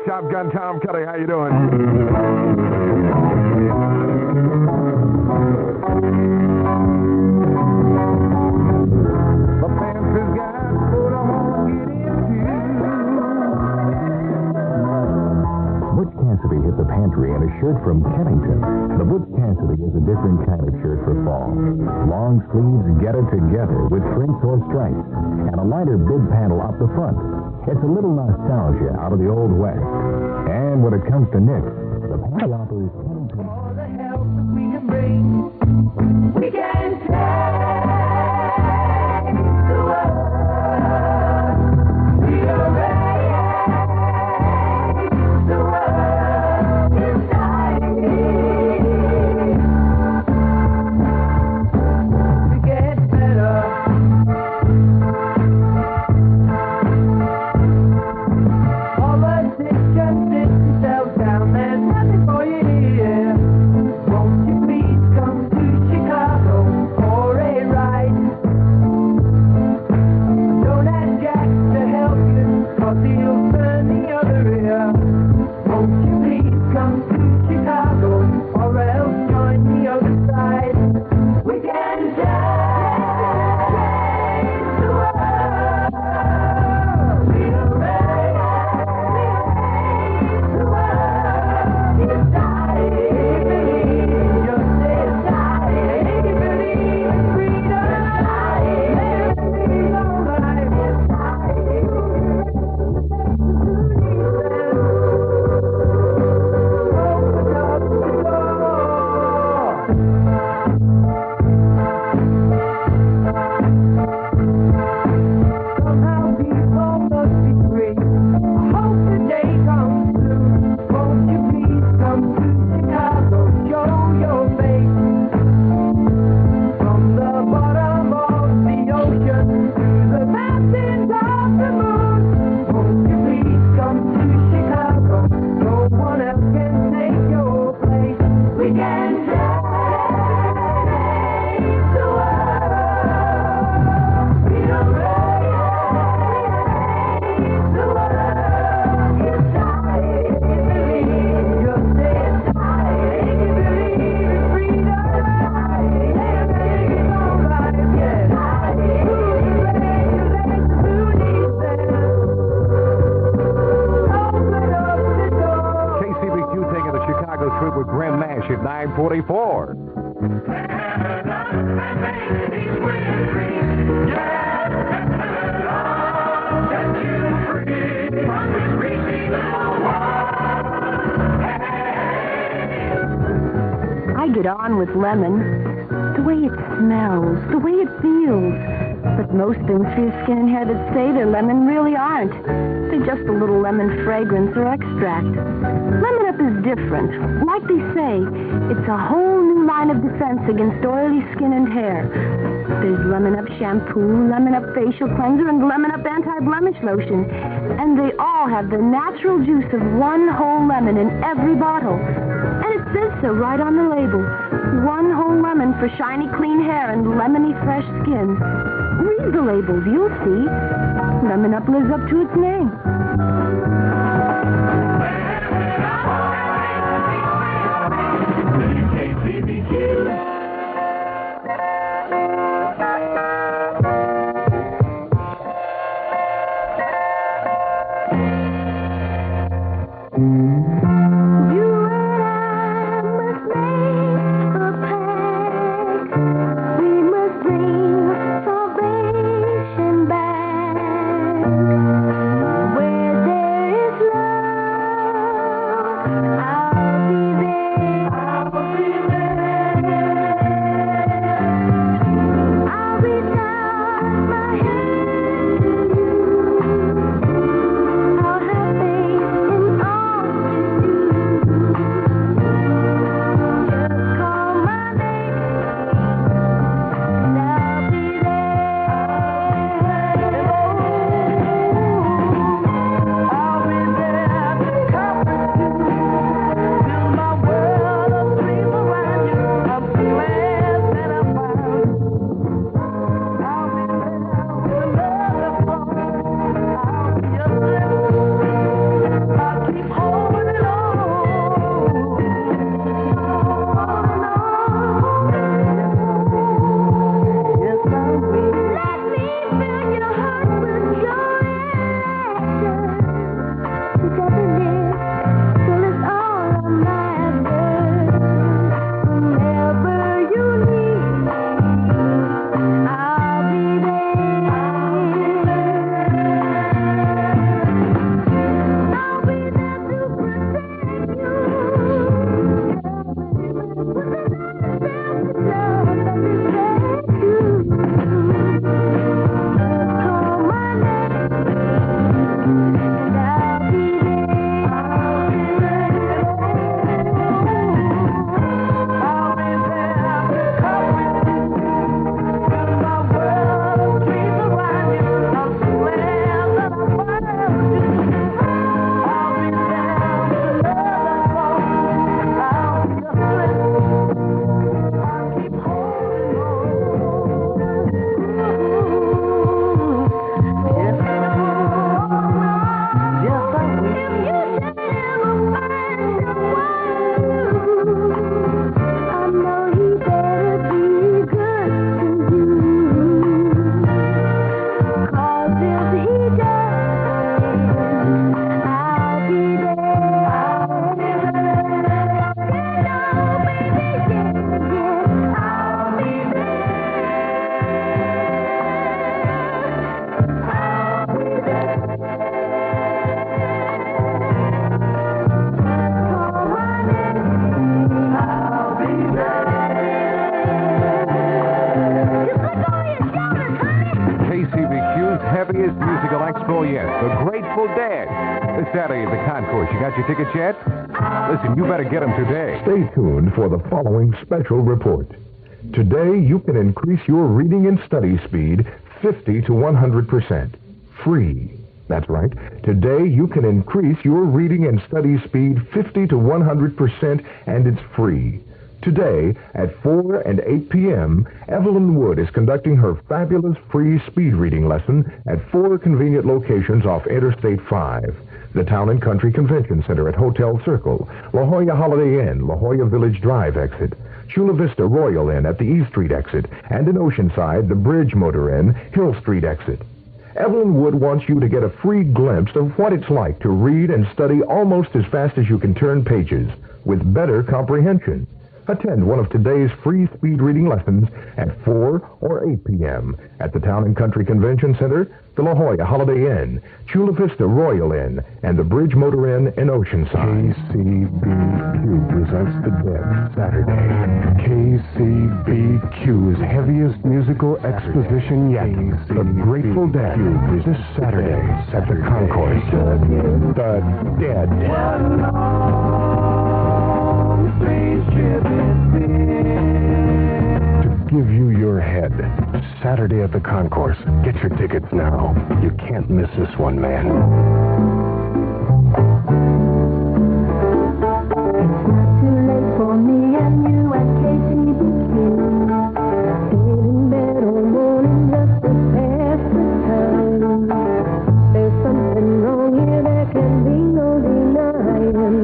Shotgun Tom Cuddy, how you doing? The pantry's got food I won't get into. Butch Cassidy hit the pantry in a shirt from Kennington. The Butch Cassidy is a different kind of shirt for fall. Long sleeves get it together with shrinks or stripes, and a lighter bib panel up the front. It's a little nostalgia out of the Old West. And when it comes to knits, the panty offers Kennington. All the help that we can bring, we can take the world. We erase the world inside. We get better. All the just sit yourself down, there's nothing for you here. 24. I get on with lemon. The way it smells, the way it feels. But most things for your skin and hair that say they're lemon really aren't. They're just a little lemon fragrance or extract. Lemon Up is different. Like they say, it's a whole new line of defense against oily skin and hair. There's Lemon Up shampoo, Lemon Up facial cleanser, and Lemon Up anti-blemish lotion. And they all have the natural juice of one whole lemon in every bottle. And it says so right on the label. One whole lemon for shiny, clean hair and lemony, fresh skin. Read the labels, you'll see. Lemon Up lives up to its name. KCBQ. heaviest musical expo yet, the Grateful Dead. This Saturday at the Concourse. You got your tickets yet? Listen, you better get them today. Stay tuned for the following special report. Today, you can increase your reading and study speed 50 to 100%. Free. That's right. Today, you can increase your reading and study speed 50 to 100%, and it's free. Today, at 4 and 8 p.m., Evelyn Wood is conducting her fabulous free speed reading lesson at 4 convenient locations off Interstate 5. The Town and Country Convention Center at Hotel Circle, La Jolla Holiday Inn, La Jolla Village Drive exit, Chula Vista Royal Inn at the E Street exit, and in Oceanside, the Bridge Motor Inn, Hill Street exit. Evelyn Wood wants you to get a free glimpse of what it's like to read and study almost as fast as you can turn pages, with better comprehension. Attend one of today's free speed reading lessons at 4 or 8 p.m. at the Town and Country Convention Center, the La Jolla Holiday Inn, Chula Vista Royal Inn, and the Bridge Motor Inn in Oceanside. KCBQ presents The Dead Saturday. KCBQ's heaviest musical exposition yet. The Grateful Dead. This Saturday at the Concourse. The Dead. To give you your head. Saturday at the Concourse. Get your tickets now. You can't miss this one, man. Too late for me and you at KCBQ. Staying in bed all morning just to pass the time. There's something wrong here, there can be no denying.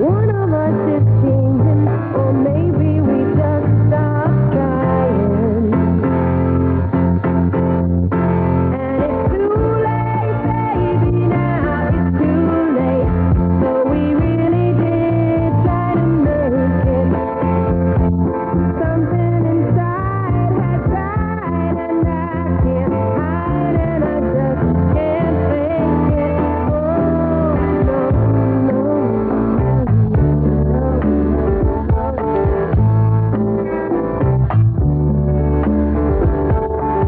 One of us is changing, or maybe we just stop trying. And it's too late, baby, now it's too late. So we really did try to make it. Something inside has died, and I can't hide, and I just can't fake it. Oh, no, no,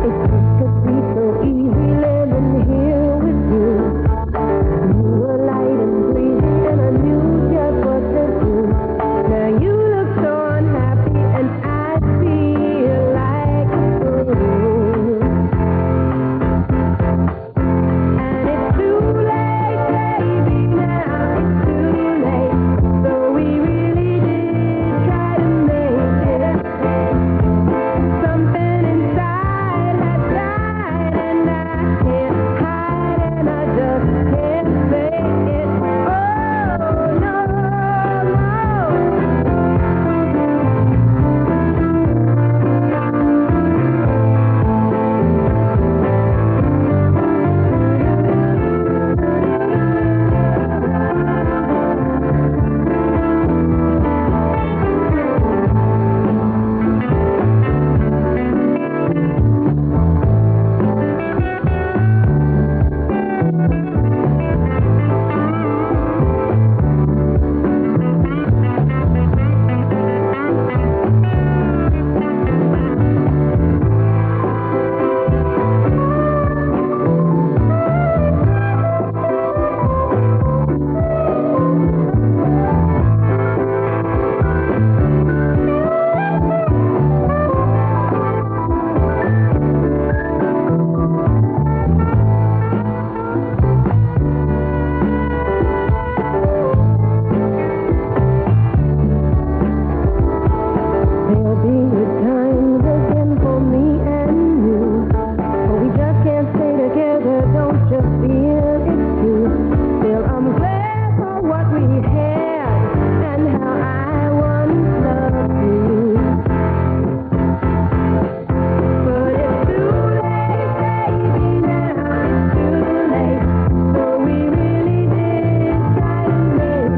It could be so easy living here with you. You were light and breezy, and I knew just what to do. Now you look so unhappy, and I feel like a fool. And it's too late, baby, now it's too late. So we really did try to make it. Something inside has died, and I can't hide, and I just can't fake it. Oh, no, there'll be good times again for me and you. But we just can't stay together, don't you feel it too? Still, I'm glad for what we had and how I once loved you. But it's too late, baby, now it's too late. So we really did try to make it.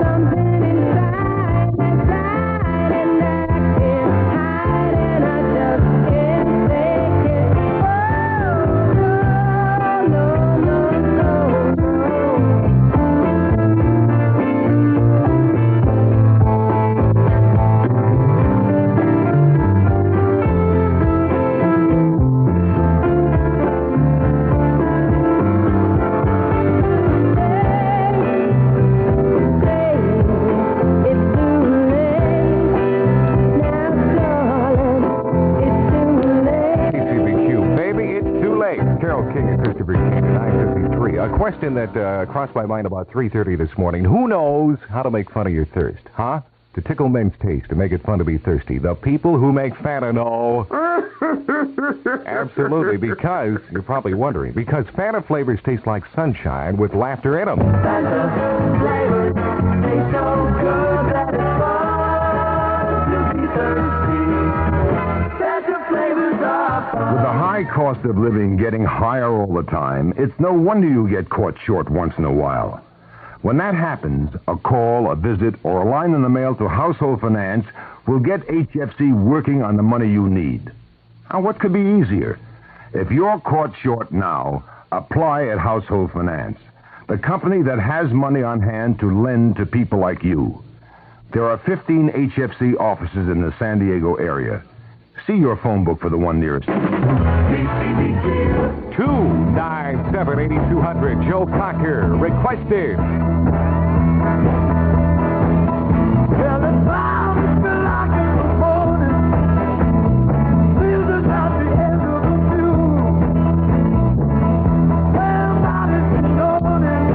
Something inside has died, and I can't hide, and I just can't fake it. Oh, no, no, no, KCBQ, baby, it's too late. Carol King and Christopher King at 9:53. A question that crossed my mind about 3:30 this morning. Who knows how to make fun of your thirst, huh? To tickle men's taste, to make it fun to be thirsty. The people who make Fanta know. Absolutely, because, you're probably wondering, because Fanta flavors taste like sunshine with laughter in them. flavors taste so good that it's fun to be thirsty. Fanta flavors are fun. With the high cost of living getting higher all the time, it's no wonder you get caught short once in a while. When that happens, a call, a visit, or a line in the mail to Household Finance will get HFC working on the money you need. Now, what could be easier? If you're caught short now, apply at Household Finance, the company that has money on hand to lend to people like you. There are 15 HFC offices in the San Diego area. See your phone book for the one nearest. KCBQ. 297-8200. Joe Cocker requested. Well, the clouds feel like in the morning. Feels us at the end of the tube. Well, not it's morning.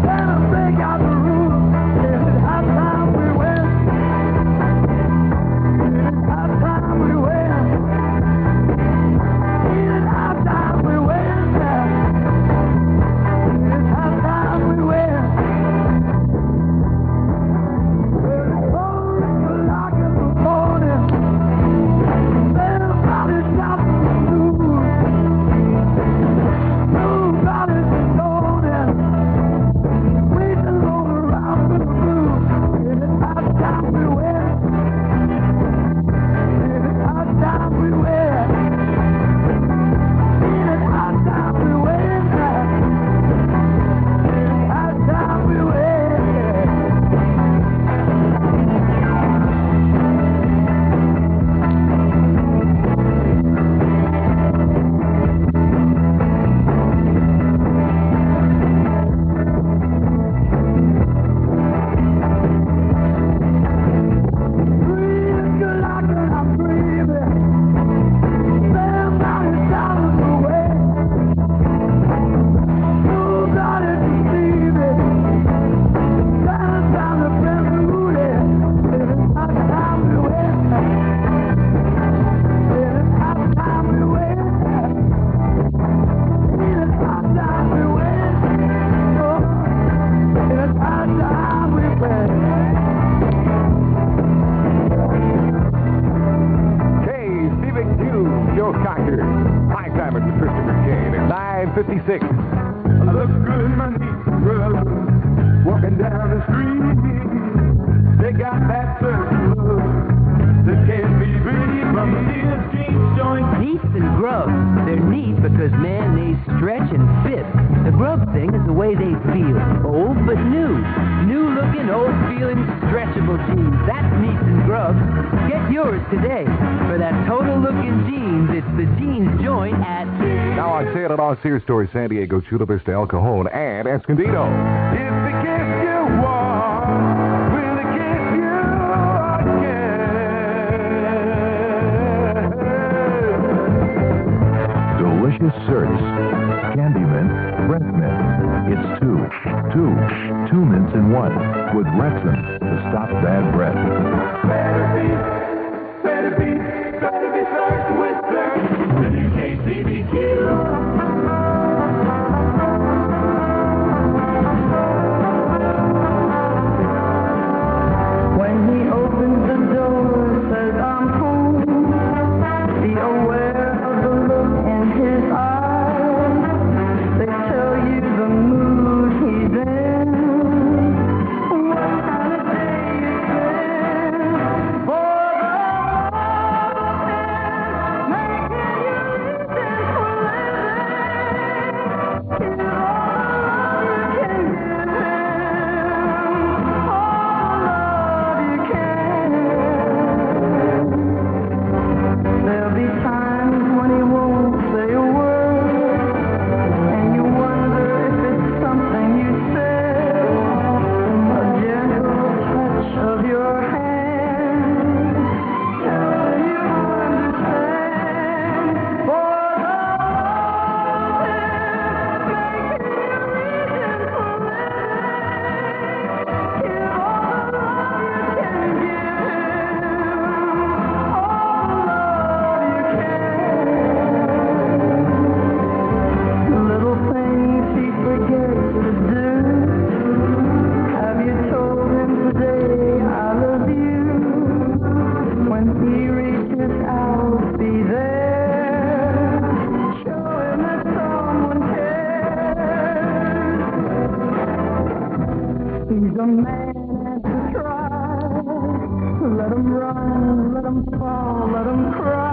Then I break out the roof. Yes, it has time we win. It has time we win. It has time we win. It has time we win. KCBQ, Joe Cocker. High time at Patricia McCain at 9:56. I look good in my knees, brother. Walking down the street, they got that certain look that can't be beat from the neatest jeans joint. Neats and grubs. They're neat because, man, they stretch and fit. The grub thing is the way they feel. Old but new. New looking, old feeling, stretchable jeans. That's Neats and Grubs. Get yours today. For that total looking jeans, it's the jeans joint at... Now on sale at all Sears stores, San Diego, Chula Vista, El Cajon, and Escondido. If the kiss you want, will it kiss you again? Delicious certs. Candy mint, breath mint. It's two mints in one with Rexin to stop bad breath. Better be certs with certs. The new KCBQ. When he opens the door, says I'm cool. Be aware of the look in his eyes. They tell you the mood he's in. What kind of day it's been for the making you reason for living. Give all the love you can give him. All the love you can. There'll be times when he won't say a word, and you wonder if it's something you said. A gentle touch of your hand till you understand. For love is making you reason for living. Give all the love you can give him. All the love you can. Little things he forgets to do. Have you told him today I love you? When he reaches out, be there. Show him that someone cares. run, let 'em fall, let 'em cry.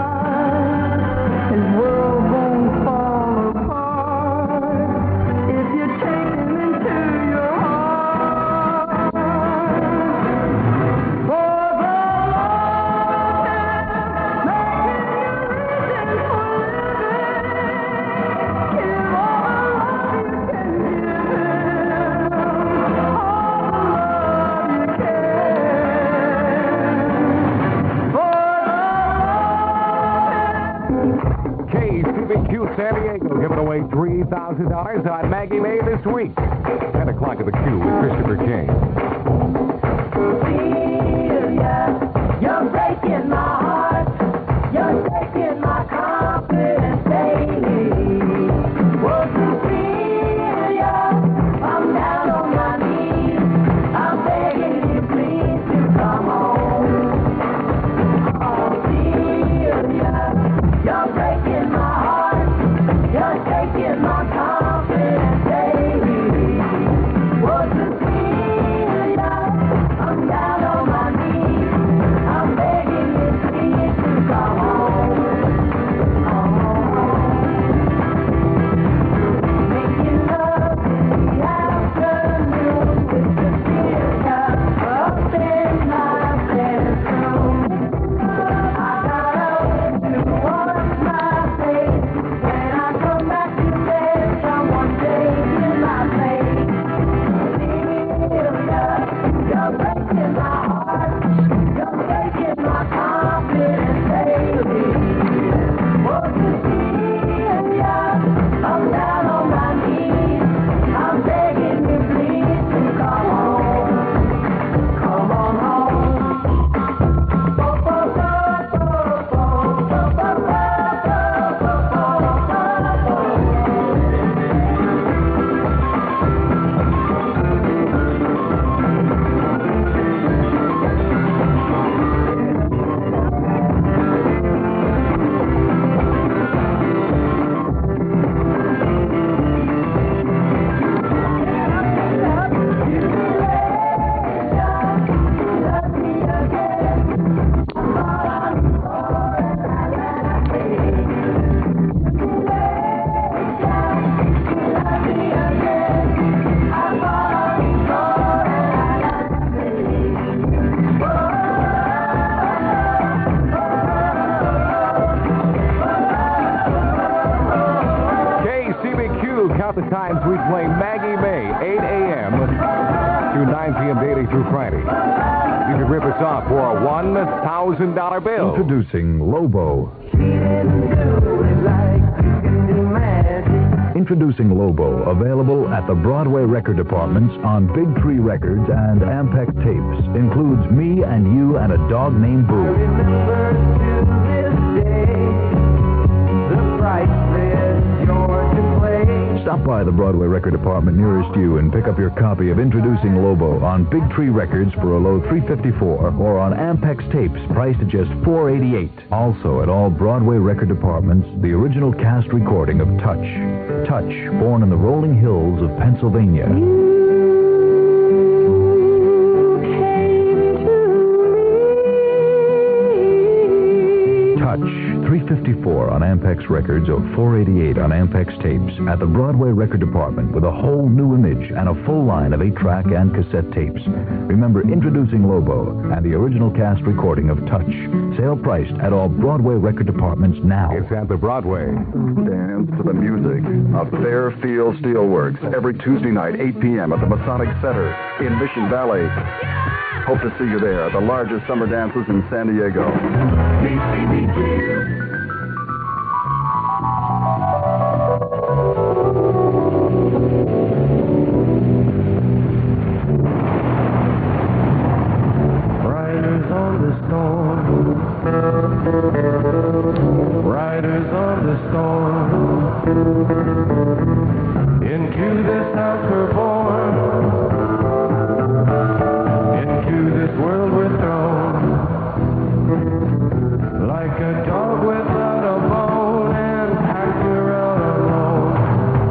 His world won't fall apart if you take him into your heart. For the Lord making you reasons for living. Give all the love you can give him, all the love you can. KCBQ San Diego giving away $3,000 on Maggie May this week. 10 o'clock at the Q with Christopher King. Celia, you're breaking my heart. You're taking my confidence daily. Oh, Cecilia, I'm down on my knees. I'm begging you, please, to come home. Oh, Celia, you're breaking my heart. You're taking my confidence daily. Oh, Cecilia, I'm down on my knees. I'm begging you, please, to come home. Come home. Making love in the afternoon with Cecilia up in my bedroom. I got up to wash my face. When I come back to bed, someone taking my place. Celia, you're breaking my heart. You're breaking my confidence daily. Oh, Cecilia, I'm down on my knees. I'm begging you, please, to come home. Come on home. KCBQ, count the times we play Maggie May, 8 a.m. to 9 p.m. daily through Friday. You can rip us off for a $1,000 bill. Introducing Lobo. Introducing Lobo, available at the Broadway record departments on Big Tree Records and Ampex Tapes. Includes Me and You and a Dog Named Boo. Stop by the Broadway record department nearest you and pick up your copy of Introducing Lobo on Big Tree Records for a low $3.54 or on Ampex Tapes priced at just $4.88. Also at all Broadway record departments, the original cast recording of Touch. Touch, born in the rolling hills of Pennsylvania. Touch, $3.54 on Ampex Records or $4.88 on Ampex Tapes at the Broadway record department with a whole new image and a full line of 8-track and cassette tapes. Remember, Introducing Lobo and the original cast recording of Touch. Sale priced at all Broadway record departments now. It's at the Broadway. Dance to the music of Fairfield Steelworks every Tuesday night, 8 p.m. at the Masonic Center in Mission Valley. Hope to see you there. The largest summer dances in San Diego. Riders on the storm. Riders on the storm. Into this house we're born. Into this world we're thrown. Like a dog without a bone and packed around alone.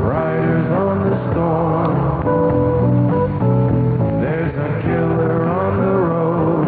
Riders on the storm. There's a killer on the road.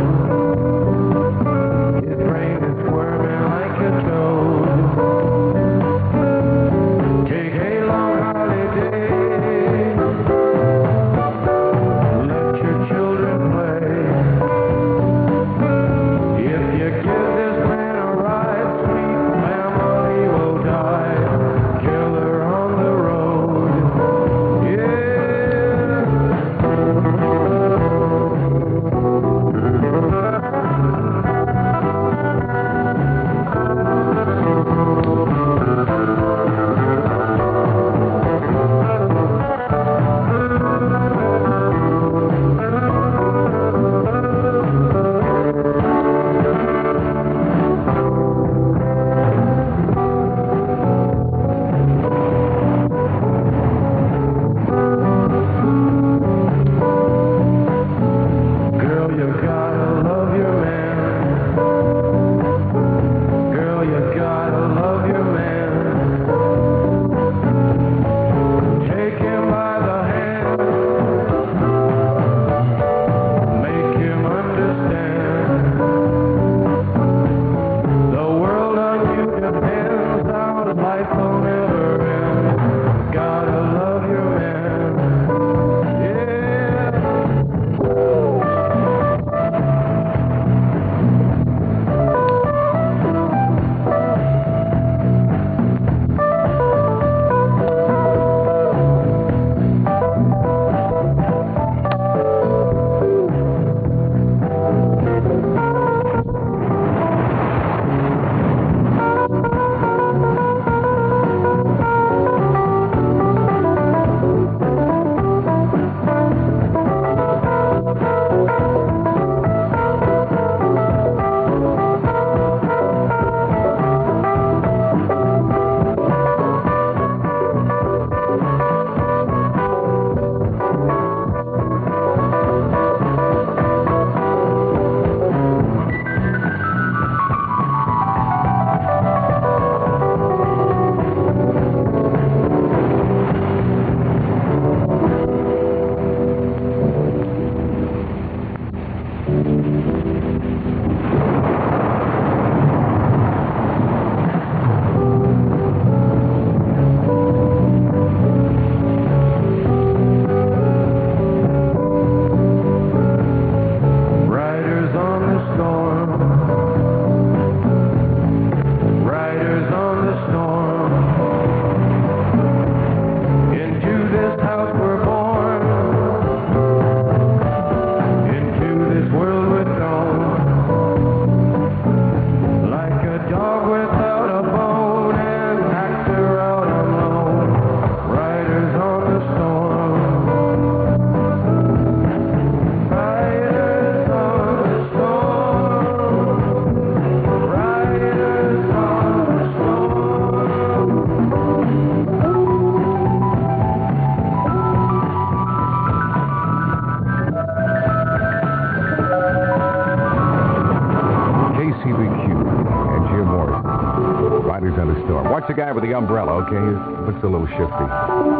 Riley's thunderstorm. Watch the guy with the umbrella, okay? He looks a little shifty.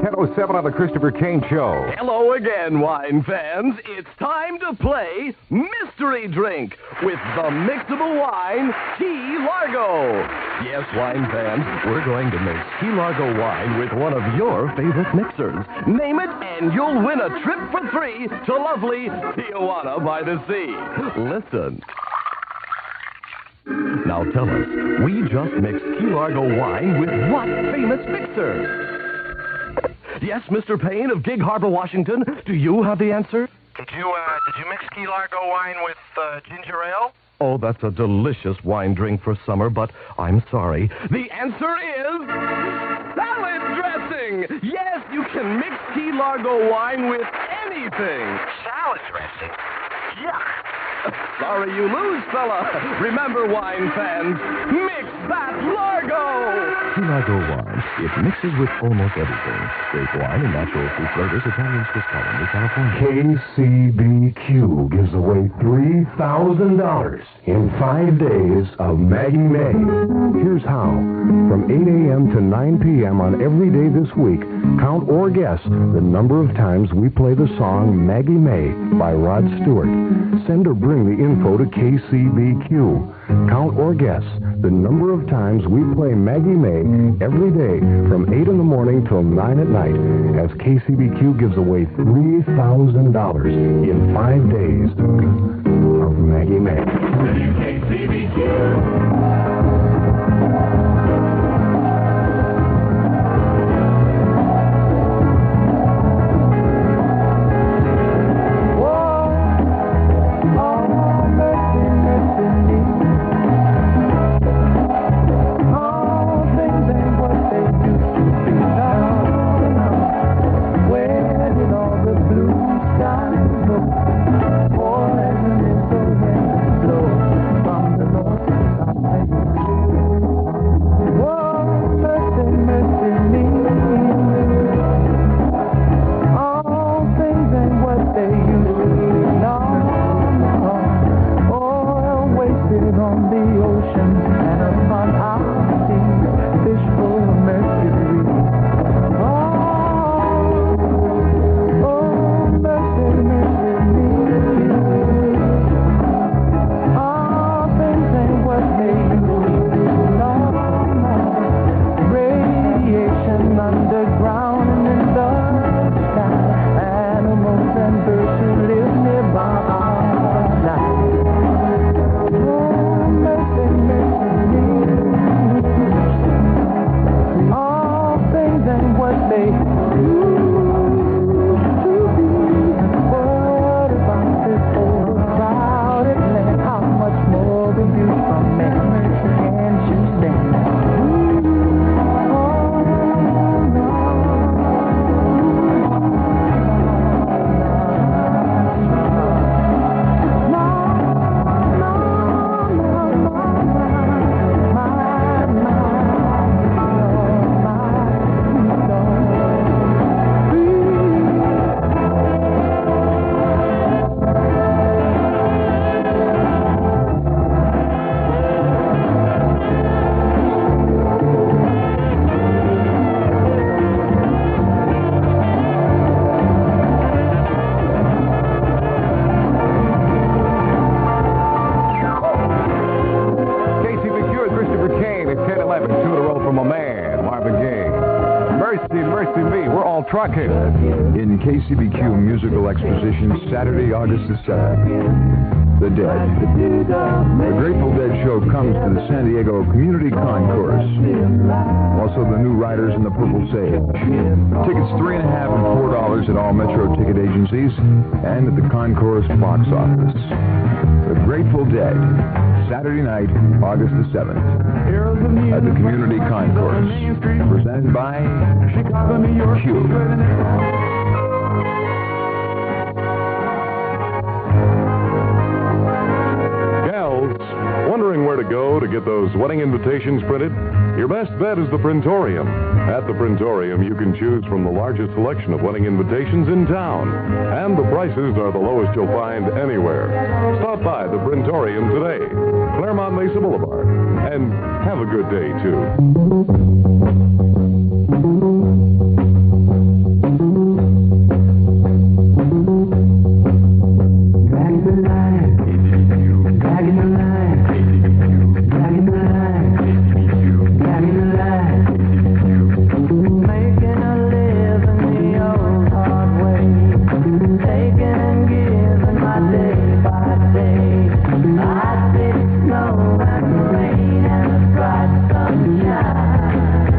10:07 on the Christopher Kane Show. Hello again, wine fans. It's time to play Mystery Drink with the mixable wine Key Largo. Yes, wine fans, we're going to mix Key Largo wine with one of your favorite mixers. Name it, and you'll win a trip for 3 to lovely Tijuana by the Sea. Listen. Now tell us, we just mixed Key Largo wine with what famous mixer? Yes, Mr. Payne of Gig Harbor, Washington. Do you have the answer? Did you mix Key Largo wine with ginger ale? Oh, that's a delicious wine drink for summer, but I'm sorry. The answer is salad dressing. Yes, you can mix Key Largo wine with anything. Salad dressing? Yuck. Sorry you lose, fella. Remember, wine fans, mix that Largo. Key Largo wine. It mixes with almost everything. Grape wine and natural fruit flavors, Italian Swiss Colony, California. KCBQ gives away $3,000 in 5 days of Maggie May. Here's how. From 8 a.m. to 9 p.m. on every day this week, count or guess the number of times we play the song Maggie May by Rod Stewart. Send or bring the info to KCBQ. Count or guess the number of times we play Maggie May every day from 8 in the morning till 9 at night as KCBQ gives away $3,000 in 5 days of Maggie May. KCBQ. Trucking. In KCBQ Musical Exposition, Saturday, August the 7th. The Dead. The Grateful Dead show comes to the San Diego Community Concourse. Also, the New Riders and the Purple Sage. Tickets $3.50 and $4 at all Metro ticket agencies and at the Concourse box office. The Grateful Dead. Saturday night, August the 7th. At the Community Concourse. Presented by Q. Wondering where to go to get those wedding invitations printed? Your best bet is the Printorium. At the Printorium, you can choose from the largest selection of wedding invitations in town. And the prices are the lowest you'll find anywhere. Stop by the Printorium today, Claremont Mesa Boulevard. And have a good day, too. Snow and rain and a bright sunshine.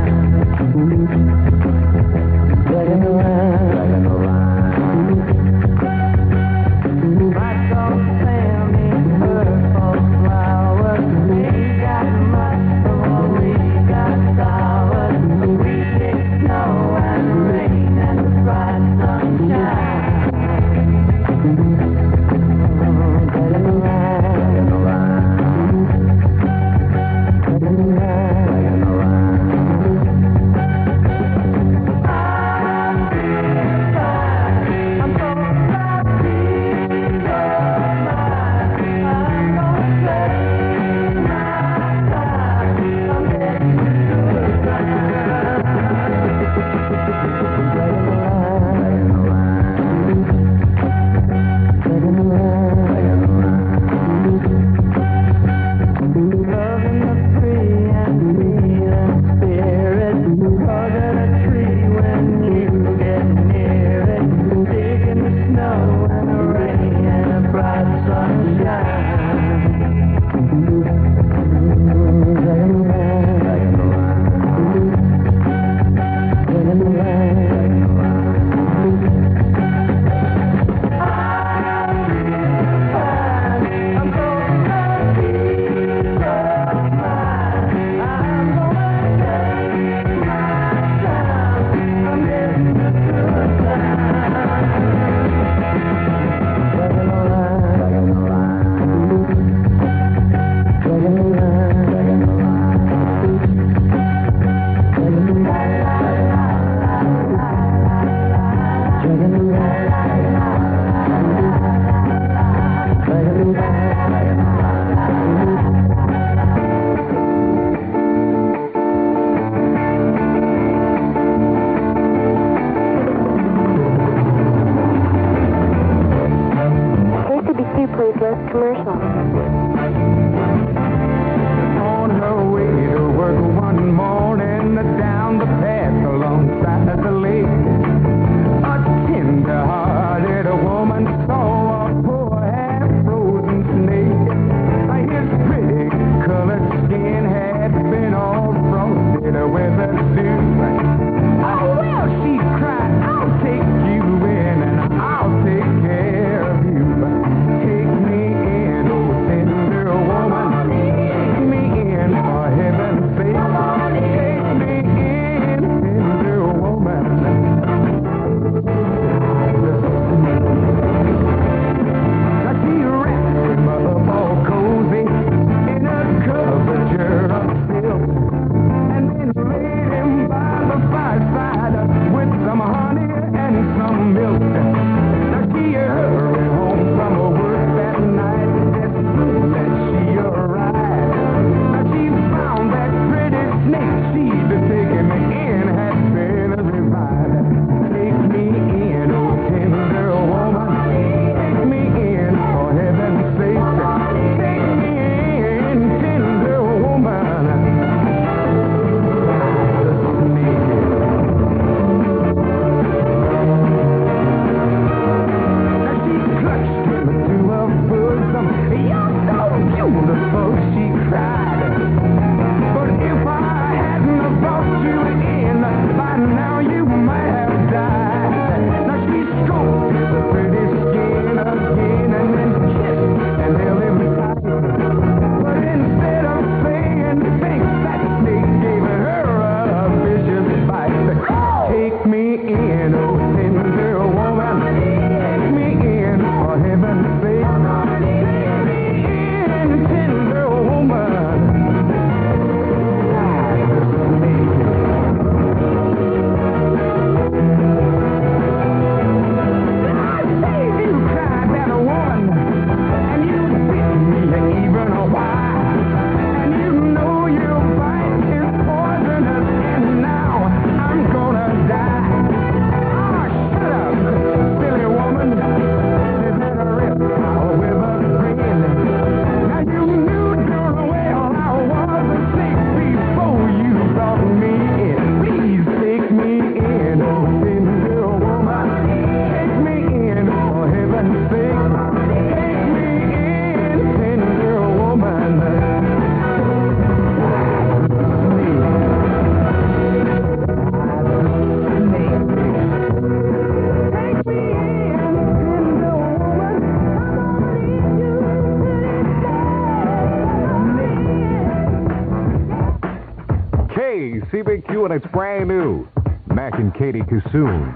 KCBQ, and it's brand new. Mac and Katie Kassoon.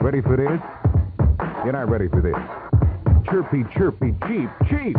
Ready for this? You're not ready for this. Chirpy, chirpy, cheep, cheep.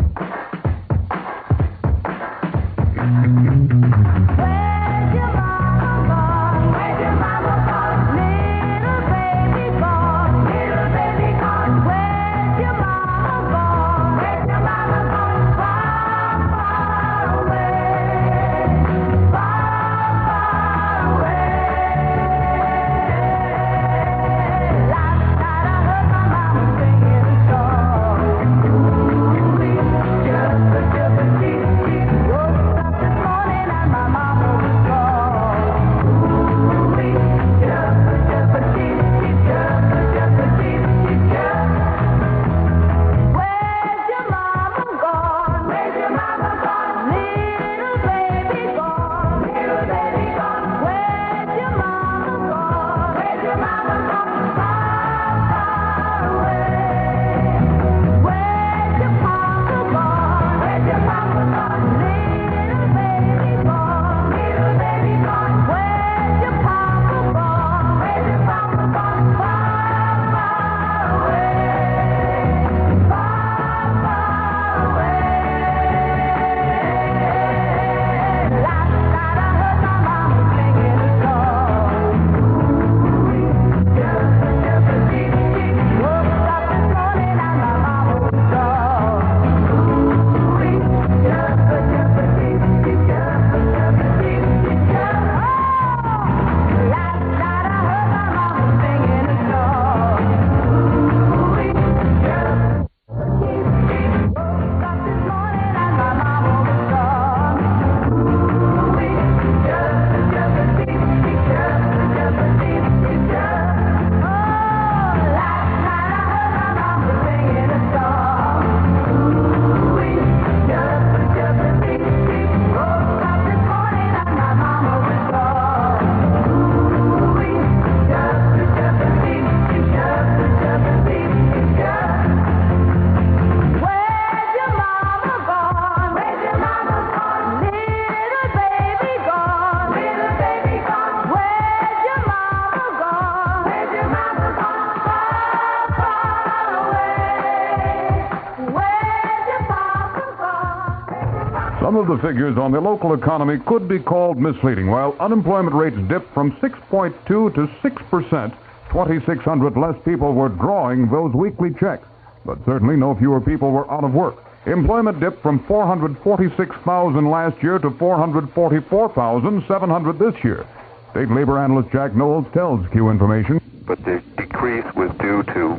Some of the figures on the local economy could be called misleading. While unemployment rates dipped from 6.2 to 6%, 2,600 less people were drawing those weekly checks. But certainly no fewer people were out of work. Employment dipped from 446,000 last year to 444,700 this year. State labor analyst Jack Knowles tells Q Information. But the decrease was due to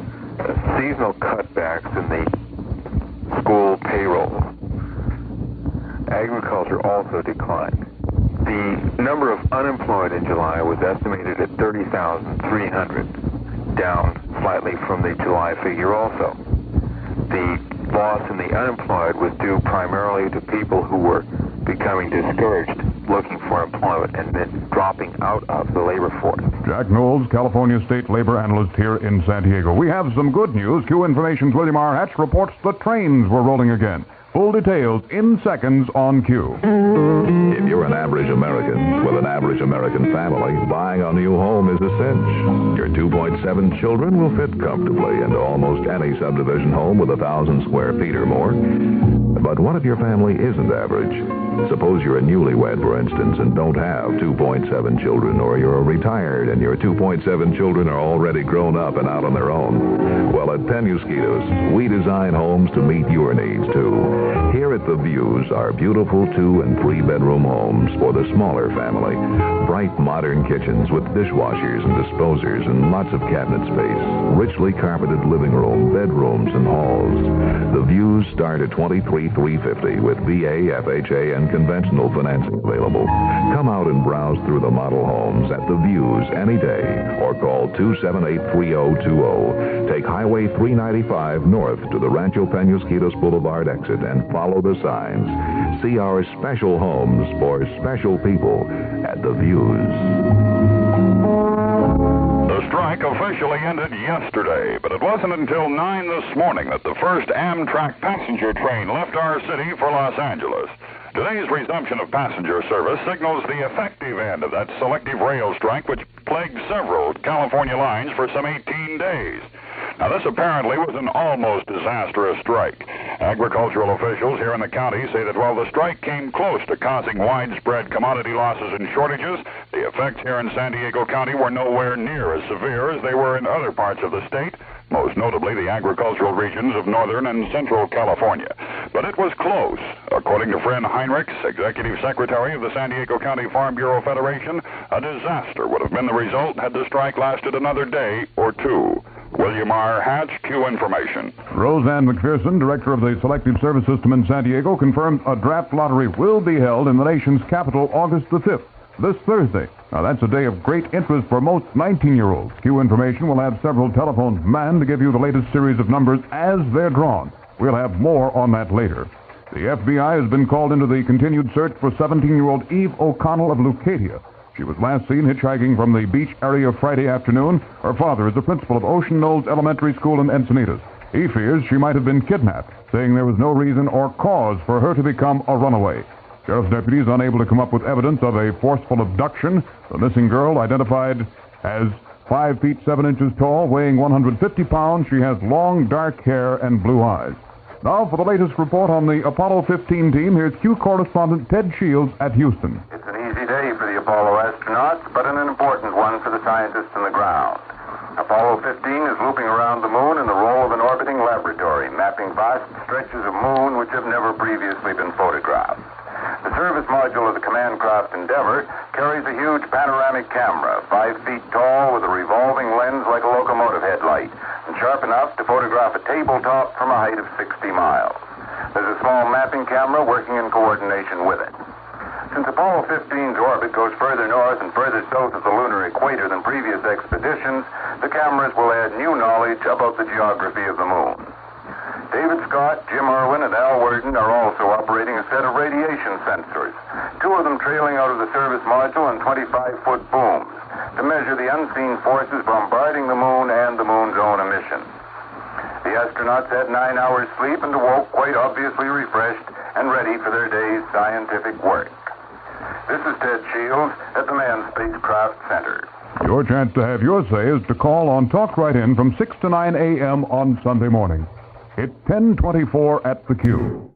seasonal cutbacks in the school payroll. Agriculture also declined. The number of unemployed in July was estimated at 30,300, down slightly from the July figure also. The loss in the unemployed was due primarily to people who were becoming discouraged looking for employment and then dropping out of the labor force. Jack Knowles, California State Labor Analyst here in San Diego. We have some good news. Q Information's William R. Hatch reports the trains were rolling again. Full details in seconds on Q. If you're an average American with an average American family, buying a new home is a cinch. Your 2.7 children will fit comfortably into almost any subdivision home with 1,000 square feet or more. But what if your family isn't average? Suppose you're a newlywed, for instance, and don't have 2.7 children, or you're retired and your 2.7 children are already grown up and out on their own. Well, at Penusquitos, we design homes to meet your needs, too. Here at The Views are beautiful 2- and 3-bedroom homes for the smaller family. Bright modern kitchens with dishwashers and disposers and lots of cabinet space. Richly carpeted living room, bedrooms, and halls. The Views start at $23,350 with VA, FHA, and conventional financing available. Come out and browse through the model homes at The Views any day or call 278-3020. Take Highway 395 north to the Rancho Penusquitos Boulevard exit and follow the signs. See our special homes for special people at The Views. The strike officially ended yesterday, but it wasn't until 9 this morning that the first Amtrak passenger train left our city for Los Angeles. Today's resumption of passenger service signals the effective end of that selective rail strike which plagued several California lines for some 18 days. Now, this apparently was an almost disastrous strike. Agricultural officials here in the county say that while the strike came close to causing widespread commodity losses and shortages, the effects here in San Diego County were nowhere near as severe as they were in other parts of the state, most notably the agricultural regions of northern and central California. But it was close. According to Fred Heinrichs, executive secretary of the San Diego County Farm Bureau Federation, a disaster would have been the result had the strike lasted another day or two. William R. Hatch, Q Information. Roseanne McPherson, director of the Selective Service System in San Diego, confirmed a draft lottery will be held in the nation's capital August the 5th, this Thursday. Now, that's a day of great interest for most 19-year-olds. Q Information will have several telephones manned to give you the latest series of numbers as they're drawn. We'll have more on that later. The FBI has been called into the continued search for 17-year-old Eve O'Connell of Leucadia. She was last seen hitchhiking from the beach area Friday afternoon. Her father is the principal of Ocean Knolls Elementary School in Encinitas. He fears she might have been kidnapped, saying there was no reason or cause for her to become a runaway. Sheriff's deputies unable to come up with evidence of a forceful abduction. The missing girl, identified as 5 feet 7 inches tall, weighing 150 pounds. She has long, dark hair and blue eyes. Now for the latest report on the Apollo 15 team, here's Q correspondent Ted Shields at Houston. It's an easy day for the Apollo astronauts, but an important one for the scientists on the ground. Apollo 15 is looping around the moon in the role of an orbiting laboratory, mapping vast stretches of moon which have never previously been photographed. The service module of the command craft Endeavour carries a huge panoramic camera, 5 feet tall with a revolving lens like a locomotive headlight, and sharp enough to photograph a tabletop from a height of 60 miles. There's a small mapping camera working in coordination with it. Since Apollo 15's orbit goes further north and further south of the lunar equator than previous expeditions, the cameras will add new knowledge about the geography of the moon. David Scott, Jim Irwin, and Al Worden are also operating a set of radiation sensors, 2 of them trailing out of the service module on 25-foot booms, to measure the unseen forces bombarding the moon and the moon's own emissions. The astronauts had 9 hours sleep and awoke quite obviously refreshed and ready for their day's scientific work. This is Ted Shields at the Manned Spacecraft Center. Your chance to have your say is to call on Talk Right In from 6 to 9 a.m. on Sunday morning. It's 10:24 at the Q.